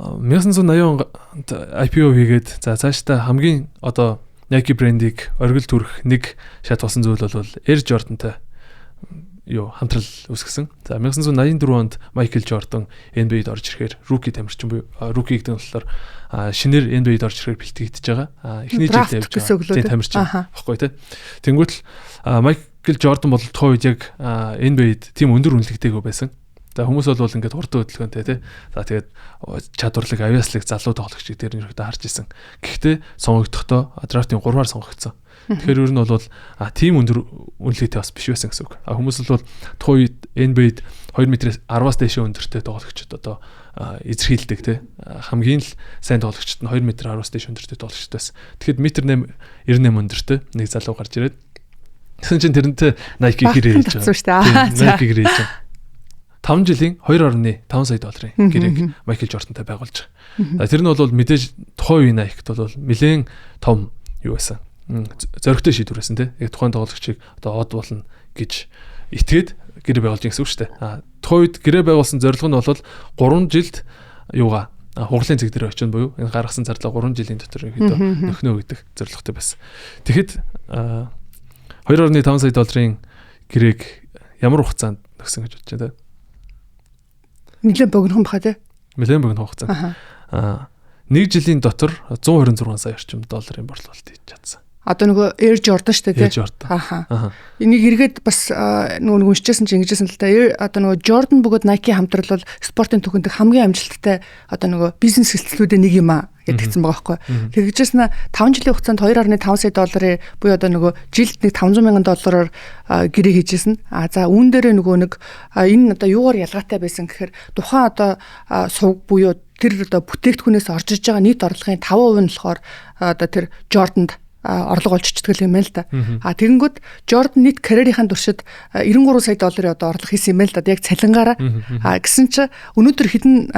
1980 онд IPO хийгээд за цаашдаа хамгийн одоо Nike брендийг оргил төрөх нэг шат болсон зүйл бол Air Jordan-тай хамтрал үүсгэсэн. За 1984 онд Michael Jordan NBA-д орж ирэхээр rookie тамирчин буюу rookie гэдэг нь болохоор шинээр NBA-д орж ирэхээр бэлтгэгдэж байгаа. Эхний жилдээ явж байгаа. Тамирчин баггүй тий. Тэнгүүтэл Michael Jordan бол тухайн үед яг NBA-д тийм өндөр үнэлгээтэйг байсан. За хүмүүс бол ингээд хурдан хөдөлгөөнтэй тий. За тэгээд чадварлаг авиаслаг залуу тоглогч дээр нь ерөөдөө харж исэн. Гэхдээ сонгогдохдоо драфтын 3-аар сонгогдсон. Тэгэхээр ер нь бол тийм өндөр үнэлгээтэй бас биш байсан гэсэн үг. Хүмүүс бол тухайн үед NBA-д 2 метрээс 10-аас дээш өндөртэй тоглогчид одоо эзэрхийлдэг тий. Хамгийн л сайн тоглогчид нь 2 м 10-аас дээш өндөртэй тоглогчид байсан. Тэгэхэд метр 98 өндөртэй нэг залуу гарч ирээд тэгсэн чинь тэрнтэй Nike гэрээ хийж байгаа. Nike гэрээ хийж байгаа. 5 жилийн 2.5 сая долларын гэрээг Michael Jordan-тай байгуулж байгаа. Тэр нь бол мэдээж тухайн үеийн Nike-д бол нэлээд том юу байсан. Зоригтой шийдвэр байсан тий. Яг тухайн тоглогчийг одоо од болно гэж итгээд гэрээ байгуулж гэсэн үг шүү дээ. Тухайн үед гэрээ байгуулсан зорилго нь бол 3 жилд юугаа хугарлын цэг дээр очино буюу энэ гаргасан зарлаа 3 жилийн дотор нөхнөө гэдэг зорилготой байсан. Тэгэхэд 2.5 сая долларын гэрээг ямар хугацаанд нөхсөн гэж бодож байна тий. Нилээн богинохон баха тий. Нилээн богинохон хугацаанд. Нэг жилийн дотор 126 сая орчим долларын борлуулалт хийж чадсан. Одоо нөгөө Air Jordan шүү дээ тий. Энийг эргээд бас нөгөө уншижсэн чинь ингэжсэн л да. Одоо нөгөө Jordan бөгөөд Nike хамтрал бол спортын түүхэнд хамгийн амжилттай одоо нөгөө бизнес хэлтсэлүүдээ нэг юм аа гэдгийгсэн байгаа байхгүй. Тэгжсэн 5 жилийн хугацаанд 2.5 сая долларын буюу одоо нөгөө жилд нэг 500 мянган доллараар гэрээ хийжсэн. За үүн дээрээ нөгөө нэг энэ одоо юугаар ялгаатай байсан гэхээр тухайн одоо сувг буюу тэр одоо бүтээгдэхүүнээс орж иж байгаа нийт орлогын 5% нь болохоор одоо тэр Jordan-д орлого олж ичдэг юм байна л да. Тэгэнгүүт Jordan нийт карьерийнхаа туршид 93 сая долларын одоо орлого хийсэн юм байна л да. Яг цалингаараа. Гэсэн чи өнөөдөр хэдэн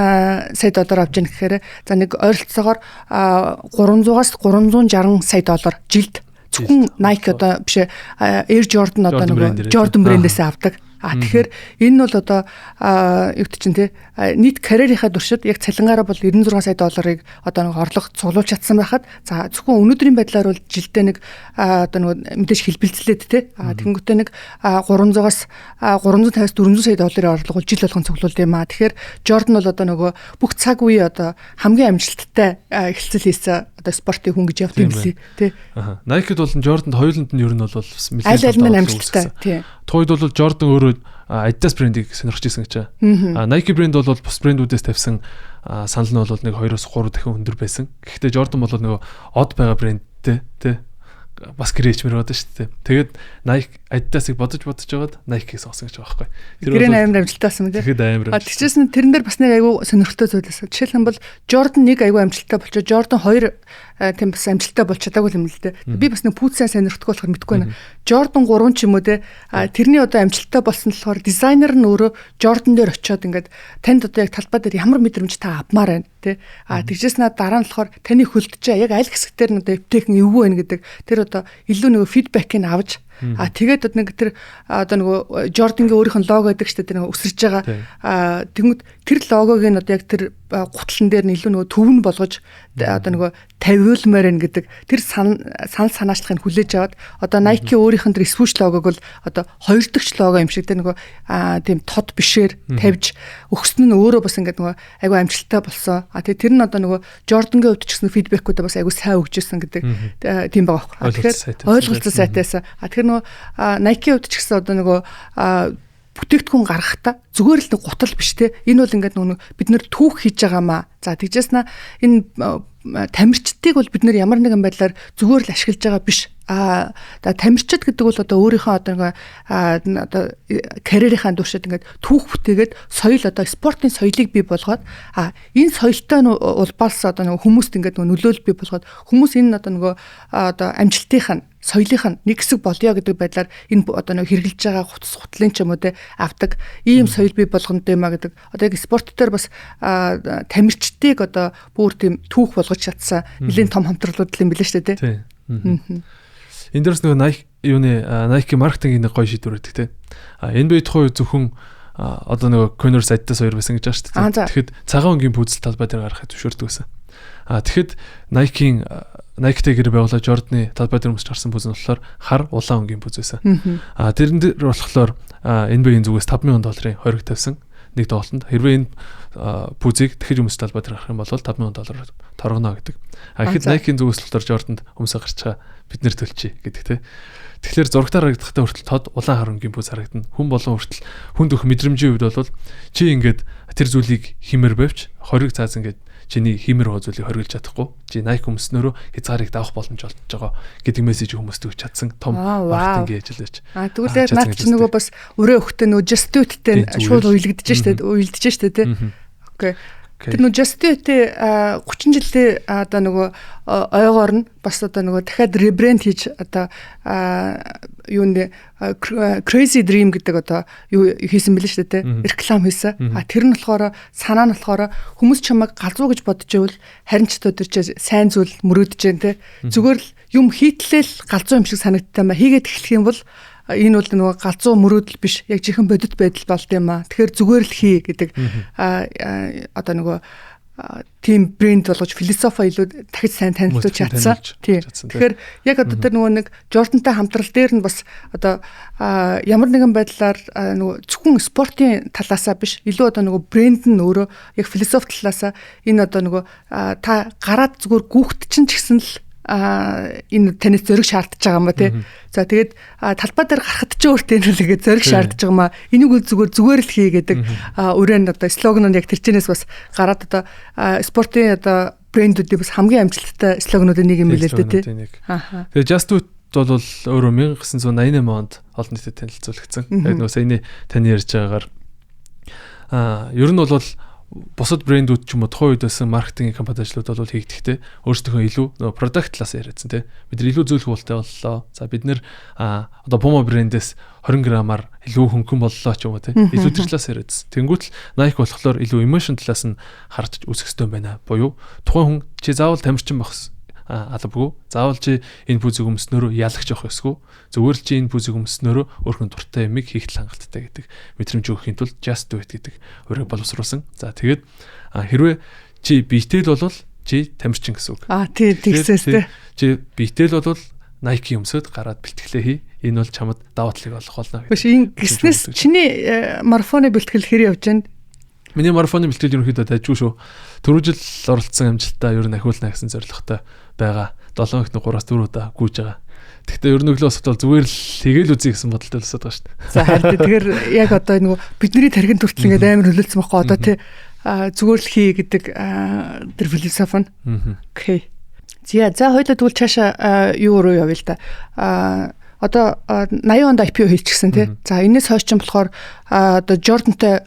сая доллар авч яах гэхээр за нэг ойролцоогоор 300-аас 360 сая доллар жилд зөвхөн Nike одоо биш Air Jordan одоо нэг Jordan брэндээс авдаг. Тэгэхээр энэ нь бол одоо юу гэдэг чинь те нийт карьерийнхаа туршид яг цалингаараа бол 96 сая долларыг одоо нэг орлого цуглуулж чадсан байхад за зөвхөн өнөөдрийн байдлаар бол жилдээ нэг одоо нэг мэдээж хэлбэлцлээд те тэгэнгүүтээ нэг 300-аас 350-аас 400 сая долларын орлого жил болгон цуглуулд юм аа. Тэгэхээр Jordan бол одоо нөгөө бүх цаг үе одоо хамгийн амжилттай эхэлцэл хийсэн одоо спортын хүн гэж явт юм лээ те. Nike-д бол Jordan-д хоёуланд нь ер нь бол аль аль нь амжилттай тий. Тухайд бол Jordan өөрөө өөрөө Adidas брэндийг сонирхож ирсэн гэж байна. Nike брэнд бол бус брэндүүдээс тавьсан санал нь бол нэг 2-3 дахин өндөр байсан. Гэхдээ Jordan бол нөгөө од байгаа брэндтэй тий бас гэрээч мөр бодсон шүү дээ. Тэгээд Nike Adidas-ыг бодож жагаад Nike-ийг сонгосон гэж байгаа байхгүй. Тэр амар амжилттай байсан юм тий. Тэгэхэд амар. Тэгчээс нь тэрэн дээр бас нэг айгүй сонирхолтой зүйл байсан. Жишээлбэл Jordan 1 айгүй амжилттай болчоо Jordan 2 тийм бас амжилттай болж чадаагүй юм л дээ. Би бас нэг пүүцээ сонирхдаггүй болохоор мэдэхгүй байна. Jordan 3 ч юм уу те тэрний одоо амжилттай болсон нь болохоор дизайнер нь өөрөө Jordan дээр очиод ингээд танд одоо яг талбай дээр ямар мэдрэмж та авмаар байна те тэгжээс надад дараа нь болохоор таны хөлтөж яг аль хэсгээр нь одоо эвтэйхэн эвгүй байна гэдэг тэр одоо илүү нөгөө фидбэкийг авч тэгээд нэг тэр одоо нөгөө Jordan-гийн өөрийнх нь лого гэдэг чинь тэр нөгөө өсөрж байгаа тэгмэд тэр логог нь одоо яг тэр гутлан дээр нь илүү нөгөө төвн болгож одоо нөгөө тавиулмаар байна гэдэг тэр санаачлахыг хүлээж аваад одоо Nike өөрийнх нь тэр swoosh логог бол одоо хоёр дахь лого юм шиг тэр нөгөө тийм тод бишээр тавьж өгсөн нь өөрөө бас ингээд нөгөө айгүй амжилттай болсон. Тэгээд тэр нь одоо нөгөө Jordan-гийн хувьд ч гэсэн фидбэкүүд бас айгүй сайн өгч ирсэн гэдэг тийм байгаа байхгүй. Тэгэхээр ойлголцол сайтайсаа. Тэгэхээр нөгөө Nike-ийн хувьд ч гэсэн одоо нөгөө бүтээгдэхүүн гаргахтаа зүгээр л нэг гутал биш те энэ бол ингээд нөгөө бид нэр түүх хийж байгаамаа. За тэгжээснэ энэ тамирчдыг бол бид нэр ямар нэгэн байдлаар зүгээр л ашиглаж байгаа биш. Тамирчид гэдэг бол одоо өөрийнхөө одоо карьерийнхаа туршид ингээд түүх бүтээгээд соёл одоо спортын соёлыг бий болгоод энэ соёлтой улбаас одоо нөгөө хүмүүст ингээд нөлөөлөл бий болгоод хүмүүс энэ одоо амжилтынх нь соёлынх нь нэг хэсэг болёо гэдэг байдлаар энэ одоо нэг хэрэгжилж байгаа хутлын ч юм уу те авдаг ийм соёл бий болгоно дэмэ гэдэг одоо яг спорт дээр бас тамирчдыг одоо бүр тийм түүх болгож чадсан нэлийн том хамтрлууд юм билээ шүү дээ те. Энэ дээрс нөгөө Nike маркетингийн нэг гоё шийдвэр өгдөг те. NBA тухай зөвхөн одоо нөгөө Converse Adidas хоёр байсан гэж байна шүү дээ. Тэгэхэд цагаан өнгийн пүүзэл талбай дээр гаргахад зөвшөөрдөг байсан. Тэгэхэд Nike-тэй гэр байгуулаад Jordan-ы талбай дээр өмсч гарсан пүүз нь болохоор хар улаан өнгийн пүүз байсан. Тэрэн дээр болохоор NBA-ийн зүгээс $5,000 хориг тавьсан нэг тоглолтод. Хэрвээ энэ пүүзийг дахиж өмсч талбай дээр гаргах юм бол $5,000 торгоно гэдэг. Тэгэхэд Nike-ийн зүгээс болохоор Jordan-д өмсө гарч байгаа бид нэр төлчий гэдэг те. Тэгэхээр зурагтаар харагдахтай хүртэл тод улаан хар өнгийн пүүз харагдана. Хүн болон хүртэл хүнд өх мэдрэмжийн үед бол чи ингээд тэр зүйлийг химэр бавч хориг цааз ингээд чиний химэр хоо зүйлийг хоригдж чадахгүй. Чи Nike өмснөөрөө хязгаарыг давах боломж олж байгаа гэдэг мессеж хүмүүст өгч чадсан том маркетингийн ажил байж. Тэгвэл наад чи нөгөө бас өрөө өгтөө нөгөө Just Do It-тэй шууд уйлдэж штэ те. Окей. Тэр нөгөө Just Do It-тэй 30 жилийн одоо нөгөө ойгоор нь бас одоо нөгөө дахиад ребрэнд хийж одоо юунд Crazy Dream гэдэг одоо юу хийсэн бэлээ шүү дээ те реклам хийсэн. Тэр нь болохоор санаа нь болохоор хүмүүс чамайг галзуу гэж бодож байвал харин ч өдөр чи сайн зүйл мөрөөдөж जैन те зүгээр л юм хийтлээл галзуу юм шиг санагдтаа маа хийгээд эхлэх юм бол энэ бол нөгөө галзуу мөрөөдөл биш яг жихэн бодит байдал болд юм аа. Тэгэхээр зүгээр л хий гэдэг одоо нөгөө тим брэнд болгож философи илүү дахиж сайн танилцуулж чадсан. Тэгэхээр яг одоо тэр нөгөө нэг Jordan-тай хамтрал дээр нь бас одоо ямар нэгэн байдлаар нөгөө зөвхөн спортын талаасаа биш илүү одоо нөгөө брэнд нь өөрөө яг философи талаасаа энэ одоо нөгөө та гараад зүгээр гүөхт чинь ч гэсэн л энэ танаас зөриг шаардж байгаа юм ба тий. За тэгээд талбай дээр гарахад ч өөртөө энэ үлгээ зөриг шаардж байгаа юм а. Энийг үл зүгээр л хий гэдэг өрөөнд одоо слоган нь яг тэрчнээс бас гараад одоо спортын одоо брэндүүдийн бас хамгийн амжилттай слогануудын нэг юм билээ л дээ тий. Тэгээд Just Do It бол өөрөө 1988 онд олон нийтэд танилцуулагдсан. Яг нөгөө саяны таны ярьж байгаагаар ер нь бол бусад брэндүүд ч юм уу тухайн үед байсан маркетинг компани ажлууд бол хийгдэхтэй өөрсдөө илүү нөгөө продакт талаас яриадсан тий. Бид нар илүү зөвлөх болтой боллоо. За бид нэр одоо Puma брэндээс 20 грамаар илүү хөнгөн боллоо ч юм уу тий. Илүү тэр талаас яриадсан. Тэнгүүтэл Nike болохоор илүү emotion талаас нь харж үзэх хэрэгтэй байна. Буюу тухайн хүн чи заавал тамирчин байх албагүй. Заавал чи энэ пүүзийг өмснөөрөө ялагч явах ёсгүй. Зүгээр л чи энэ пүүзийг өмснөөрөө өөрхөн дуртай юмыг хийх хангалттай гэдэг мэдрэмж өгөхийн тулд Just Do It гэдэг өрөө боловсруулсан. За тэгээд хэрвээ чи биетэй л болвол чи тамирчин гэсэн үг. Тэгсээс тэ. Чи биетэй л болвол Nike өмсөд гараад бэлтгэлээ хий. Энэ бол чамд даваа талыг олох болно. Биш энэ гиснээс чиний марафоны бэлтгэл хэр явж байна? Миний марафоны бэлтгэл ерөнхийдөө дайжгүй шүү. Түрүү жил оролцсон амжилтаа ер нь ахиулна гэсэн зорилготой байгаа. 7 хоногт 3-4 удаа гүйж байгаа. Тэгтээ ер нь өглөө босоод бол зүгээр л хийгээл үзье гэсэн бодолтой л өсөд байгаа шүү дээ. За харин тэгэхээр яг одоо нөгөө бидний тархинд хүртэл ингээд амар хөлөлцсөн байхгүй одоо тий зүгээр л хий гэдэг тэр философи нь. Окей. За хоёулаа тэгвэл цаашаа юу руу явъя л да. Одоо 80 онд IPO хийчихсэн тий. За энэс хойш ч болохоор одоо Jordan-тай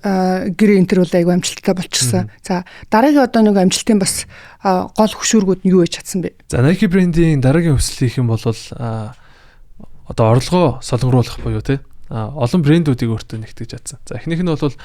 гэрээ энтер бол айгүй амжилттай болчихсон. За дараагийн одоо нэг амжилтын бас гол хөшүүргүүд нь юу гэж чадсан бэ? За Nike брендийн дараагийн өсөл хийх юм бол одоо орлогоо солонгоруулах буюу тий олон брэндүүдийг өөртөө нэгтгэж чадсан. За эхнийх нь бол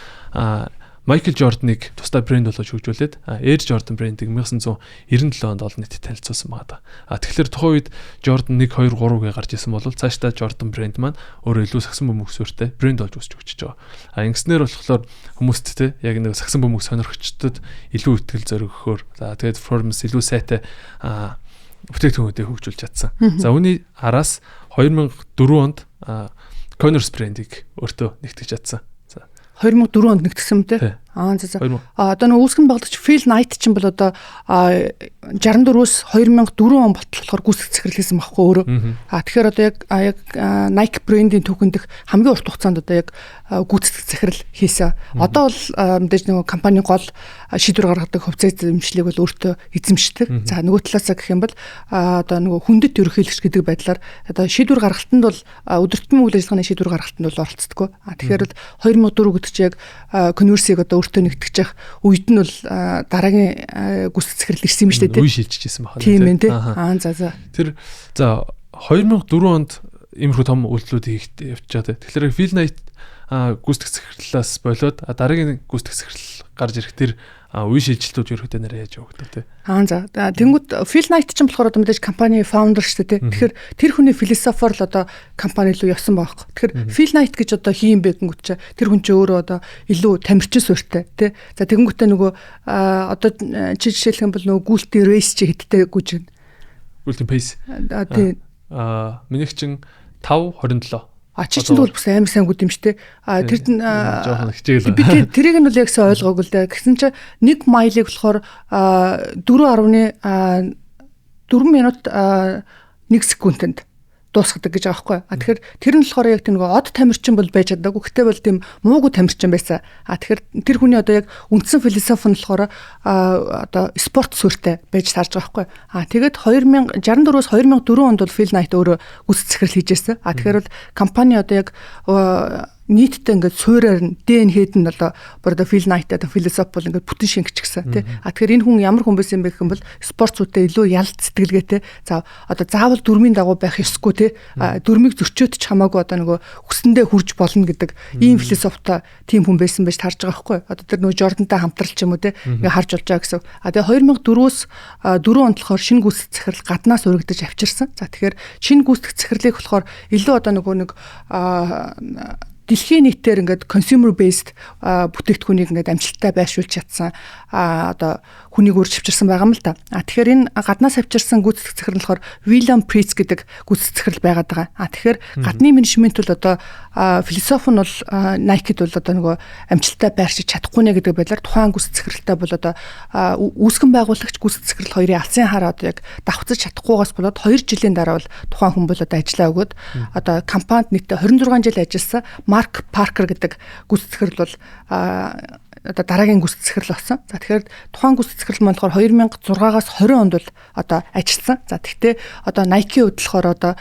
Michael Jordan-ыг тусдаа брэнд болгож хөгжүүлээд Air Jordan брендийг 1997 онд олон нийтэд танилцуулсан байгаа. Тэгэхээр тухайн үед Jordan 1 2 3 гээ гарч исэн бол цаашдаа Jordan брэнд маань өөрөө илүү сагсан бөмбөг суурьтай брэнд болж өсч өгч байгаа. Ингэснээр болохоор хүмүүст те яг нэг сагсан бөмбөг сонирхчдод илүү ихтгэл зориггөхөөр тэгээд performance илүү сайтай бүтээгдэхүүнүүдийг хөгжүүлж чадсан. За үүний араас 2004 онд Converse брендийг өөртөө нэгтгэж чадсан. 2004 онд нэгтгэсэн юм те. За. Одоо нэг үүсгэн байгуулагч Phil Knight ч юм бол одоо 64-өөс 2004 он болохоор гүйцэтгэх захирал хийсэн байхгүй өөрөө. Тэгэхээр одоо яг Nike брендийн түүхэн дэх хамгийн урт хугацаанд одоо яг гүйцэтгэх захирал хийсэн. Одоо бол мэдээж нэг компани гол шийдвэр гаргадаг хувьцаа эзэмшлийг бол өөртөө эзэмшдэг. За нөгөө талаасаа гэх юм бол одоо нөгөө хүндэт ерөнхийлөгч гэдэг байдлаар одоо шийдвэр гаргалтанд бол өдөртмөн үйл ажиллагааны шийдвэр гаргалтанд бол оролцдог. Тэгэхээр л 2004 гэдэг чинь яг Converse-ыг одоо өөртөө нэгтгэж явах үед нь бол дараагийн гүйцэтгэх захирал ирсэн юм шүү дээ. Үе шилжижсэн байна. Тийм ээ тий. За. Тэр 2004 онд иймэрхүү том үйлдэлүүд явчихад. Тэгэхээр Phil Knight гүйцэтгэх захирлаас болоод дараагийн гүйцэтгэх захирал гарч ирэх тэр үе шилжилтүүд ерөөхдөө нэрээ яаж явагдав те. За. Тэнгүүд Phil Knight ч юм болохоор одоо мэдээж компани founder шүү дээ те. Тэгэхээр тэр хүний философоор л одоо компани руу явсан байхгүй. Тэгэхээр Phil Knight гэж одоо хийм бэ гэнгүүт чи тэр хүн чи өөрөө одоо илүү тамирчин суурьтай те. За тэгэнгүүтээ нөгөө одоо чи жишээлх юм бол нөгөө гүйлтийн race чи хэдтэй гүйж байна. Гүйлтийн pace. Тийм. Минийх чин 5:27. Чи чинь бол бас амар сайн гүд юм штэ. Тэр нь жоохон хичээл. Би тэрийг нь бол яг сайн ойлгоогүй л дээ. Гэсэн чи 1 майлыг болохоор 4.4 минут 1 секундэд дуусгадаг гэж байгаа байхгүй. Тэгэхээр тэр нь болохоор яг тийм нөгөө од тамирчин бол байж чадаагүй. Гэхдээ бол тийм муугүй тамирчин байсан. Тэгэхээр тэр хүний одоо яг үндсэн философи нь болохоор одоо спорт суурьтай байж таарж байгаа байхгүй. Тэгээд 1964-өөс 2004 онд бол Phil Knight өөрөө гүйцэтгэх захирал хийжсэн. Тэгэхээр бол компани одоо яг нийтдээ ингээд суурьаар нь ДНХ-д нь одоо одоо Phil Knight одоо философи бол ингээд бүтэн шингэчихсэн тий. Тэгэхээр энэ хүн ямар хүн байсан бэ гэх юм бол спортсуудтай илүү ялт сэтгэлгээтэй. За одоо заавал дөрмийн дагуу байх ёсгүй тий. Дөрмийг зөрчөөд ч хамаагүй одоо нөгөө хүсэндээ хүрж болно гэдэг ийм философитой тийм хүн байсан байж тарж байгаа байхгүй. Одоо тэр нөгөө Jordan-тай хамтрал ч юм уу тий. Ингээд харж болж байгаа гэсэн. Тэгээ 2004-өөс 4 онд болохоор шинэ гүйцэтгэх захирал гаднаас урагдаж авчирсан. За тэгэхээр шинэ гүйцэтгэх захирлыг болохоор илүү одоо нөгөө нэг дэлхийн нийтээр ингээд consumer based бүтээгдэхүүнийг ингээд амжилттай байршуулж чадсан одоо хүнийг өөр чивчирсан байгаа юм л да. Тэгэхээр энэ гаднаас авчирсан гүйцэтгэх захирал болохоор William Price гэдэг гүйцэтгэх захирал байгаад байгаа. Тэгэхээр гадны менежмент бол одоо философи нь бол Nike-д бол одоо нөгөө амжилттай байршиж чадахгүй нэ гэдэг байдлаар тухайн гүйцэтгэх захиралтай бол одоо үүсгэн байгуулагч гүйцэтгэх захирал хоёрын алсын хараа одоо яг давхцаж чадахгүйгаас болоод 2 жилийн дараа бол тухайн хүн бол одоо ажиллаа өгөөд одоо компанид нийтдээ 26 жил ажилласан Марк Паркер гэдэг гүйцэтгэх захирал бол одоо дараагийн гүйцэтгэх захирал болсон. За тэгэхээр тухайн гүйцэтгэх захирал маань болохоор 2006-аас 20 онд бол одоо ажилласан. За тэгтээ одоо Nike хөдлөхөөр одоо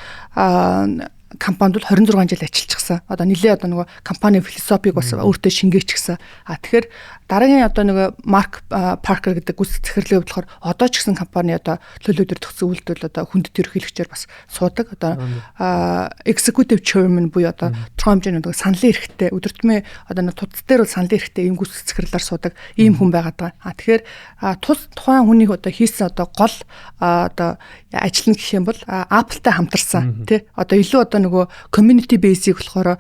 компанид бол 26 жил ажиллачихсан. Одоо нэлээ одоо нөгөө компани философиг бас өөртөө шингээчихсэн. Тэгэхээр дараагийн одоо нөгөө Марк Паркер гэдэг гүйцэтгэх захирлын хувьд болохоор одоо ч гэсэн компани одоо төлөвлөлтөөр төгсөн үйлдэл одоо хүндэт ерөнхийлөгчөөр бас суудаг. Одоо executive chairman буюу одоо тодорхой хэмжээний нөгөө саналын эрхтэй өдөртмөө одоо нэг тутас дээр бол саналын эрхтэй ийм гүйцэтгэх захирлаар суудаг ийм хүн байгаад байгаа. Тэгэхээр тус тухайн хүний одоо хийсэн одоо гол одоо ажил нь гэх юм бол Apple-тай хамтарсан тий одоо илүү одоо нөгөө community base-ийг болохоор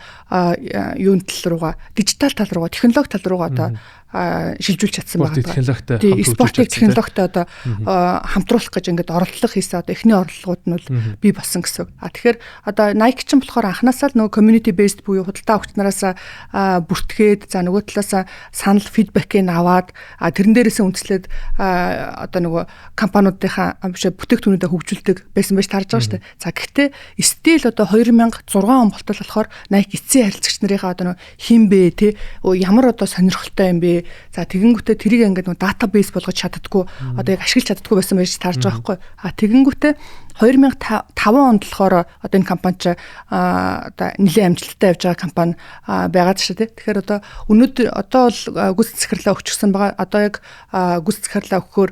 юун тал руугаа дижитал тал руугаа технологи тал руугаа одоо шилжүүлж чадсан байгаа. Спортын технологитой одоо хамтруулах гэж ингээд оролдлого хийсэн одоо эхний орлогууд нь бол бий болсон гэсэн. Тэгэхээр одоо Nike ч болохоор анханасаа л нөгөө community based буюу худалдаа авагч нараас бүртгээд за нөгөө талаас санал фидбэкийг аваад тэрэн дээрээс үндэслээд одоо нөгөө компаниудынхаа бүтээгдэхүүнүүдээ хөгжүүлдэг байсан байж тарж байгаа шүү дээ. За гэхдээ стил одоо 2006 он болтол болохоор Nike эцсийн харилцагч нарынхаа одоо хин бэ те ямар одоо сонирхолтой юм бэ. За тэгэнгүүтээ тэрийг ингээд нөгөө database болгож чаддаггүй одоо яг ашиглаж чаддаггүй байсан байж тарж байгаа байхгүй. Тэгэнгүүтээ 2005 онд болохоор одоо энэ компани ч одоо нэлээд амжилттай явж байгаа компани байгаад шүү дээ. Тэгэхээр одоо өнөөдөр одоо бол гүйц захирлаа өгчихсэн байгаа. Одоо яг гүйц захирлаа өгөхөөр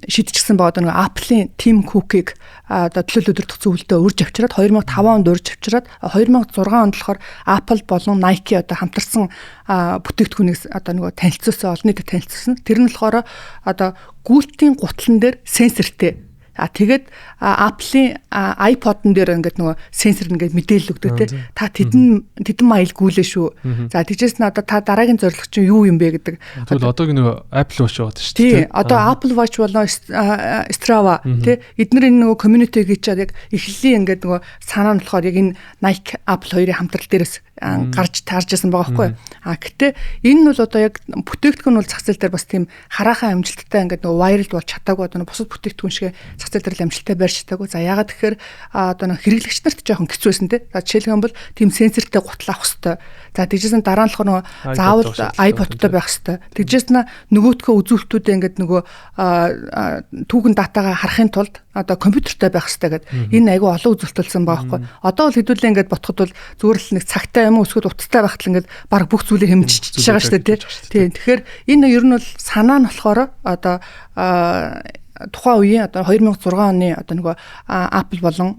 шийдчихсэн байгаа. Одоо нэг Apple-ийн Tim Cook-ийг одоо төлөөлөл өдөртөх зөвлөлтөд урьж авчираад 2005 онд урьж авчираад 2006 онд болохоор Apple болон Nike одоо хамтарсан бүтээгдэхүүнийг одоо нөгөө танилцуулсан, олон нийтэд танилцуулсан. Тэр нь болохоор одоо гүйлтийн гутлан дээр сенсортэй. Тэгээд Apple-ийн iPod-н дээр ингээд нөгөө сенсор ингээд мэдээлэл өгдөг те. Та тэдэн майл гүйлээ шүү. За тэгжээс нь одоо та дараагийн зорилго чинь юу юм бэ гэдэг. Тэгвэл одоогийн нөгөө Apple Watch яваад шүү дээ. Тий. Одоо Apple Watch болон Strava те. Эдгээр энэ нөгөө community гэж яг эхлэлийн ингээд нөгөө санаа нь болохоор яг энэ Nike Apple хоёрын хамтрал дээрээс гарч таарж байсан байгаа байхгүй. Гэтэ энэ нь бол одоо яг бүтээгдэхүүн бол зах зээл дээр бас тийм хараахан амжилттай ингээд нөгөө viral болж чадаагүй одоо бусад бүтээгдэхүүн шиг зах зээл дээр амжилттай барьж чадаагүй. За яагаад тэгэхээр одоо хэрэглэгч нарт жоохон хэцүү байсан те. За жишээлбэл бол тийм сенсортэй гутал авах хэрэгтэй. За тэгжсэн дараа нь болохоор нөгөө заавал iPod-той байх хэрэгтэй. Тэгжсэн нөгөөтгөө үзүүлэлтүүдээ ингээд нөгөө түүхэн датагаа харахын тулд одоо компьютертэй байх хэрэгтэй гэдэг. Энэ айгүй олон үзүүлэлтэлсэн байгаа байхгүй. Одоо бол хэдүүлээ ингээд ботход бол зүгээр л нэг цагтай юм уу эсвэл утастай байхад л ингээд баг бүх зүйлийг хэмжиж байгаа шүү дээ тий. Тэгэхээр энэ ер нь бол санаа нь болохоор одоо тухайн үеийн одоо 2006 оны одоо нөгөө Apple болон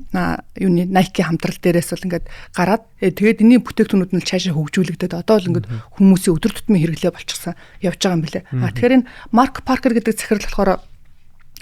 юуны Nike хамтрал дээрээс бол ингээд гараад тэгээд энэний бүтээгдэхүүнүүд нь цаашаа хөгжүүлэгдээд одоо л ингээд хүмүүсийн өдөр тутмын хэрэглээ болчихсон явж байгаа юм билэ. Тэгэхээр энэ Mark Parker гэдэг захирал болохоор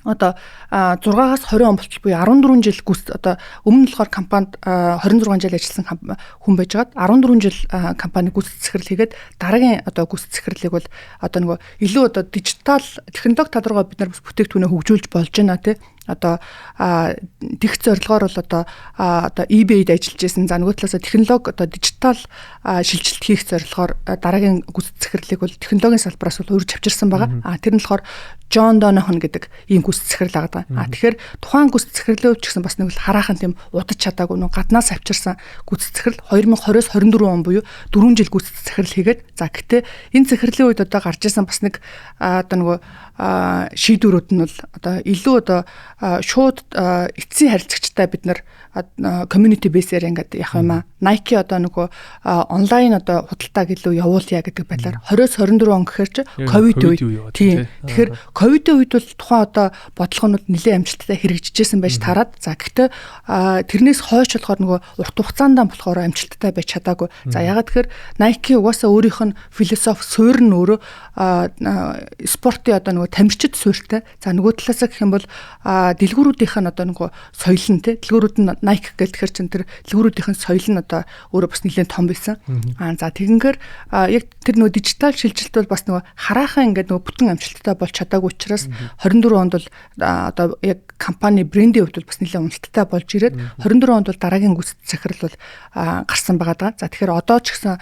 одоо 6-аас 20 он болтол буюу 14 жил гүйс одоо өмнө нь болохоор компанид 26 жил ажилласан хүн байжгаад 14 жил компани гүйс захирал хийгээд дараагийн одоо гүйс захирлыг бол одоо нөгөө илүү одоо дижитал технологи тал руугаа бид нар бас бүтээгдэхүүнээ хөгжүүлж болж байна тий. Одоо тэгх зорилгоор бол одоо eBay-д ажиллаж байсан. За нөгөө талаас технологи одоо дижитал шилжилт хийх зорилгоор дараагийн гүйц захирлыг бол технологийн салбараас бол урьж авчирсан байгаа. Тэр нь болохоор John Donovan гэдэг ийм гүйц захирал байгаа. Тэгэхээр тухайн гүйц захирлын хувьд ч гэсэн бас нэг л хараахан тийм удаж чадаагүй нэг гаднаас авчирсан гүйц захирал 2020-с 24 он буюу 4 жил гүйц захирал хийгээд за гэтээ энэ захирлын үед одоо гарч ирсэн бас нэг одоо нөгөө шийдвэрүүд нь бол одоо илүү одоо шууд эцсийн харилцагчтай бид нар community base-ээр ингээд явах юм аа. Nike одоо нөгөө онлайн одоо худалдааг илүү явуулъя гэдэг байдлаар 20-с 24 он гэхээр чи ковид үед тийм. Тэгэхээр ковидын үед бол тухайн одоо бодлогонууд нэлээд амжилттай хэрэгжижсэн байж тараад за гэхдээ тэрнээс хойш болохоор нөгөө урт хугацаанд болохоор амжилттай байж чадаагүй. За ягаад тэгэхээр Nike угаасаа өөрийнх нь философи суурь нь өөрөө спортын одоо нөгөө тамирчид суурьтай. За нөгөө талаас гэх юм бол дэлгүүрүүдийнх нь одоо нөгөө соёл нь те дэлгүүрүүд нь Nike гэхээр чин тэр дэлгүүрүүдийнх нь соёл нь одоо өөрөө бас нэлээд том байсан. За тэгингээр яг тэр нөгөө дижитал шилжилт бол бас нөгөө хараахан ингээд нөгөө бүтэн амжилттай болж чадаагүй учраас 24 онд бол одоо яг компани брендийн хувьд бол бас нэлээд уналттай болж ирээд 24 онд бол дараагийн гүйц захирал бол гарсан байгаа даа. За тэгэхээр одоо ч гэсэн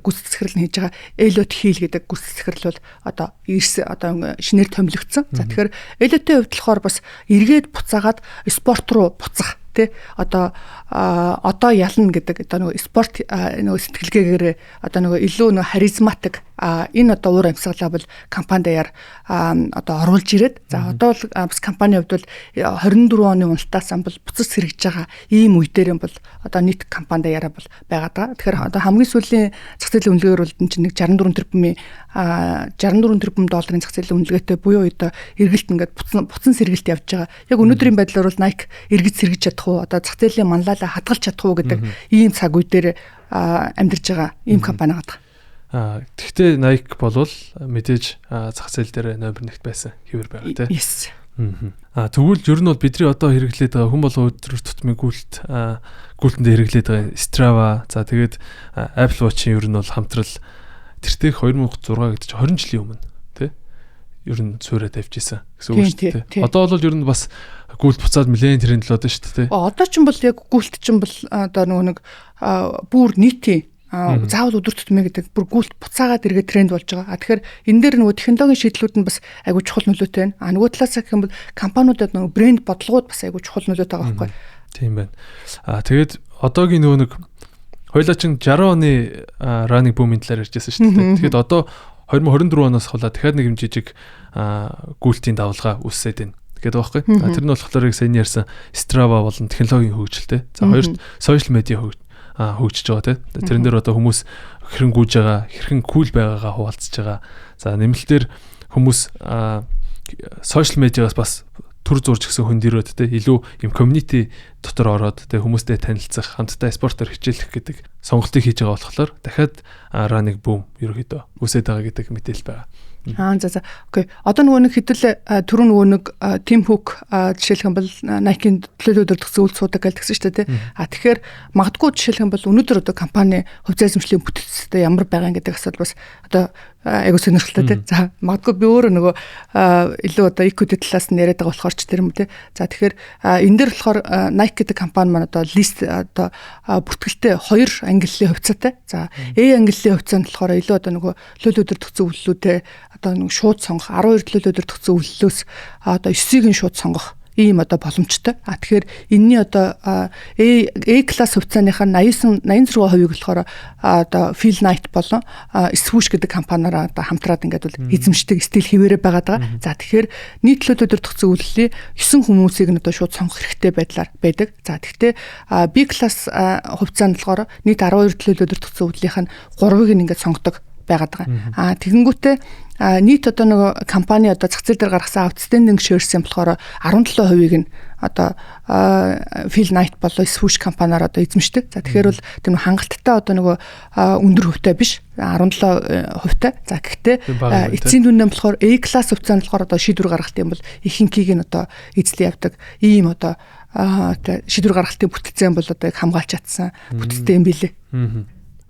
гүйц захирал нь хийж байгаа Elliot Hill гэдэг гүйц захирал бол одоо одоо шинээр томилогдсон. За тэгэхээр Elliot-ийн хувьд болохоор бас эргээд буцаагаад спорт руу буцах тэ одоо ялна гэдэг одоо нөгөө спорт нөгөө сэтгэлгээгээр одоо нөгөө илүү нөгөө харизматик энэ одоо уур амьсгалаа бол компани даяар одоо оруулж ирээд за одоо л бас компани хувьд бол 24 оны уналтаас бол буцаж сэргэж байгаа ийм үе дээр юм бол одоо нийт компани даяараа бол байгаад байгаа. Тэгэхээр одоо хамгийн сүүлийн зах зээлийн үнэлгээгээр бол энэ чинь нэг 64 тэрбум долларын зах зээлийн үнэлгээтэй буюу одоо эргэлт ингээд буцан сэргэлт явж байгаа. Яг өнөөдрийн байдлаар бол Nike эргэж сэргэж чадах уу одоо зах зээлийн манлайлаа хадгалж чадах уу гэдэг ийм цаг үе дээр амьдарч байгаа ийм компани байгаа. Гэхдээ Nike болвол мэдээж зах зээл дээр номер 1-т байсан хэвээр байгаа тийм. Yes. Тэгвэл ер нь бол бидний одоо хэрэглээд байгаа хүн болон өдөр тутмын гүйлтэндээ хэрэглээд байгаа Strava за тэгээд Apple Watch-ийн ер нь бол хамтрал тэртээ 2006 гэдэг чинь 20 жилийн өмнө тий ер нь суурьа тавьчихсан гэсэн үг шүү дээ. Одоо бол ер нь бас гүйлт буцаад нэлээд тэрийн төлөөд шүү дээ. Одоо ч юм бол яг гүйлт ч юм бол одоо нэг бүр нийтийн заавал өдөр тутмын гэдэг бүр гүйлт буцаагаад эргээд тренд болж байгаа. Тэгэхээр энэ дээр нөгөө технологийн шийдлүүд нь бас айгүй чухал нөлөөтэй байна. Нөгөө талаас гэх юм бол компаниудад нөгөө брэнд бодлогууд бас айгүй чухал нөлөөтэй байгаа байхгүй. Тийм байна. Тэгээд одоогийн нөгөө нэг хоёлаа чин 60 оны running boom-ийн талаар ярьжсэн шүү дээ. Тэгэхээр одоо 2024 оноос хавлаа дахиад нэг юм жижиг гүйлтийн давлгаа үүсээд байна гэдэг байхгүй. Тэр нь болохоор яг сайн ярьсан Strava болон технологийн хөгжилтэй. За хоёрт social media хөгжиж байгаа тийм. Тэрэн дээр одоо хүмүүс хэрхэн гүйж байгаа, хэрхэн кул байгаагаа хуваалцж байгаа. За нэмэлтээр хүмүүс social media-гаас бас төр зурж гисэн хөндөрөөд тийм илүү юм community дотор ороод тийм хүмүүстэй танилцах, хамтдаа спортоор хичээлэх гэдэг сонголтыг хийж байгаа болохоор дахиад running boom ерөөхдөө үсээд байгаа гэдэг мэдээлэл байгаа. За. Окей. Одоо нөгөө нэг хэдэл түрүү нөгөө нэг Тим Хук жишээлх юм бол Nike-ийн төлөөлөлд өрдөгсөн үйл суудаг гэсэн шүү дээ. Тэгэхээр магадгүй жишээлх юм бол өнөөдөр одоо компани хувь зайлшмшлын бүтцтэй ямар байгаа гэдэг асуудал бас одоо айгуу сонирхолтой тий. За магадгүй би өөрөө нөгөө илүү одоо equity талаас нь яриад байгаа болохоор ч тэр юм тий. За тэгэхээр энэ дээр болохоор Nike гэдэг компани маань одоо лист одоо бүртгэлтэй 2 ангиллын хувьцаатай. За A ангиллын хувьцаанд болохоор илүү одоо нөгөө төлөөлөлд өрдөгсөн үйллүүдээ одоо нэг шууд сонгох 12 төлөөлөлд өрдөгсөн үйллөөс одоо 9-ийг нь шууд сонгох ийм одоо боломжтой. Тэгэхээр энэний одоо A класс хувьцааныхаа 86% болохоор одоо Phil Knight болон Swoosh гэдэг компаниараа одоо хамтраад ингээд бол эзэмшдэг стил хിവэрэ байгаад байгаа. За тэгэхээр нийт төлөөлөлд өрдөгсөн үйллэлийн 9 хүмүүсийг нь одоо шууд сонгох хэрэгтэй байдлаар байдаг. За тэгвэл B класс хувьцаанд болохоор нийт 12 төлөөлөлд өрдөгсөн үйллийнх нь 3-ыг ингээд сонгодог байгаад байгаа. Тэгэнгүүтээ нийт одоо нөгөө компани одоо зах зээл дээр гаргасан outstanding shares юм болохоор 17%-ийг нь одоо Phil Knight болоо Swoosh компаниар одоо эзэмшдэг. За тэгэхээр бол тийм хангалттай одоо нөгөө өндөр хувьтай биш 17 хувьтай. За гэхдээ эцсийн дүндээ болохоор A class хувьцаанд болохоор одоо шийдвэр гаргалт юм бол ихэнхийг нь одоо эзлэн явдаг. Ийм одоо шийдвэр гаргалтын бүтцэн бол одоо хамгаалж чадсан бүтцтэй юм билээ.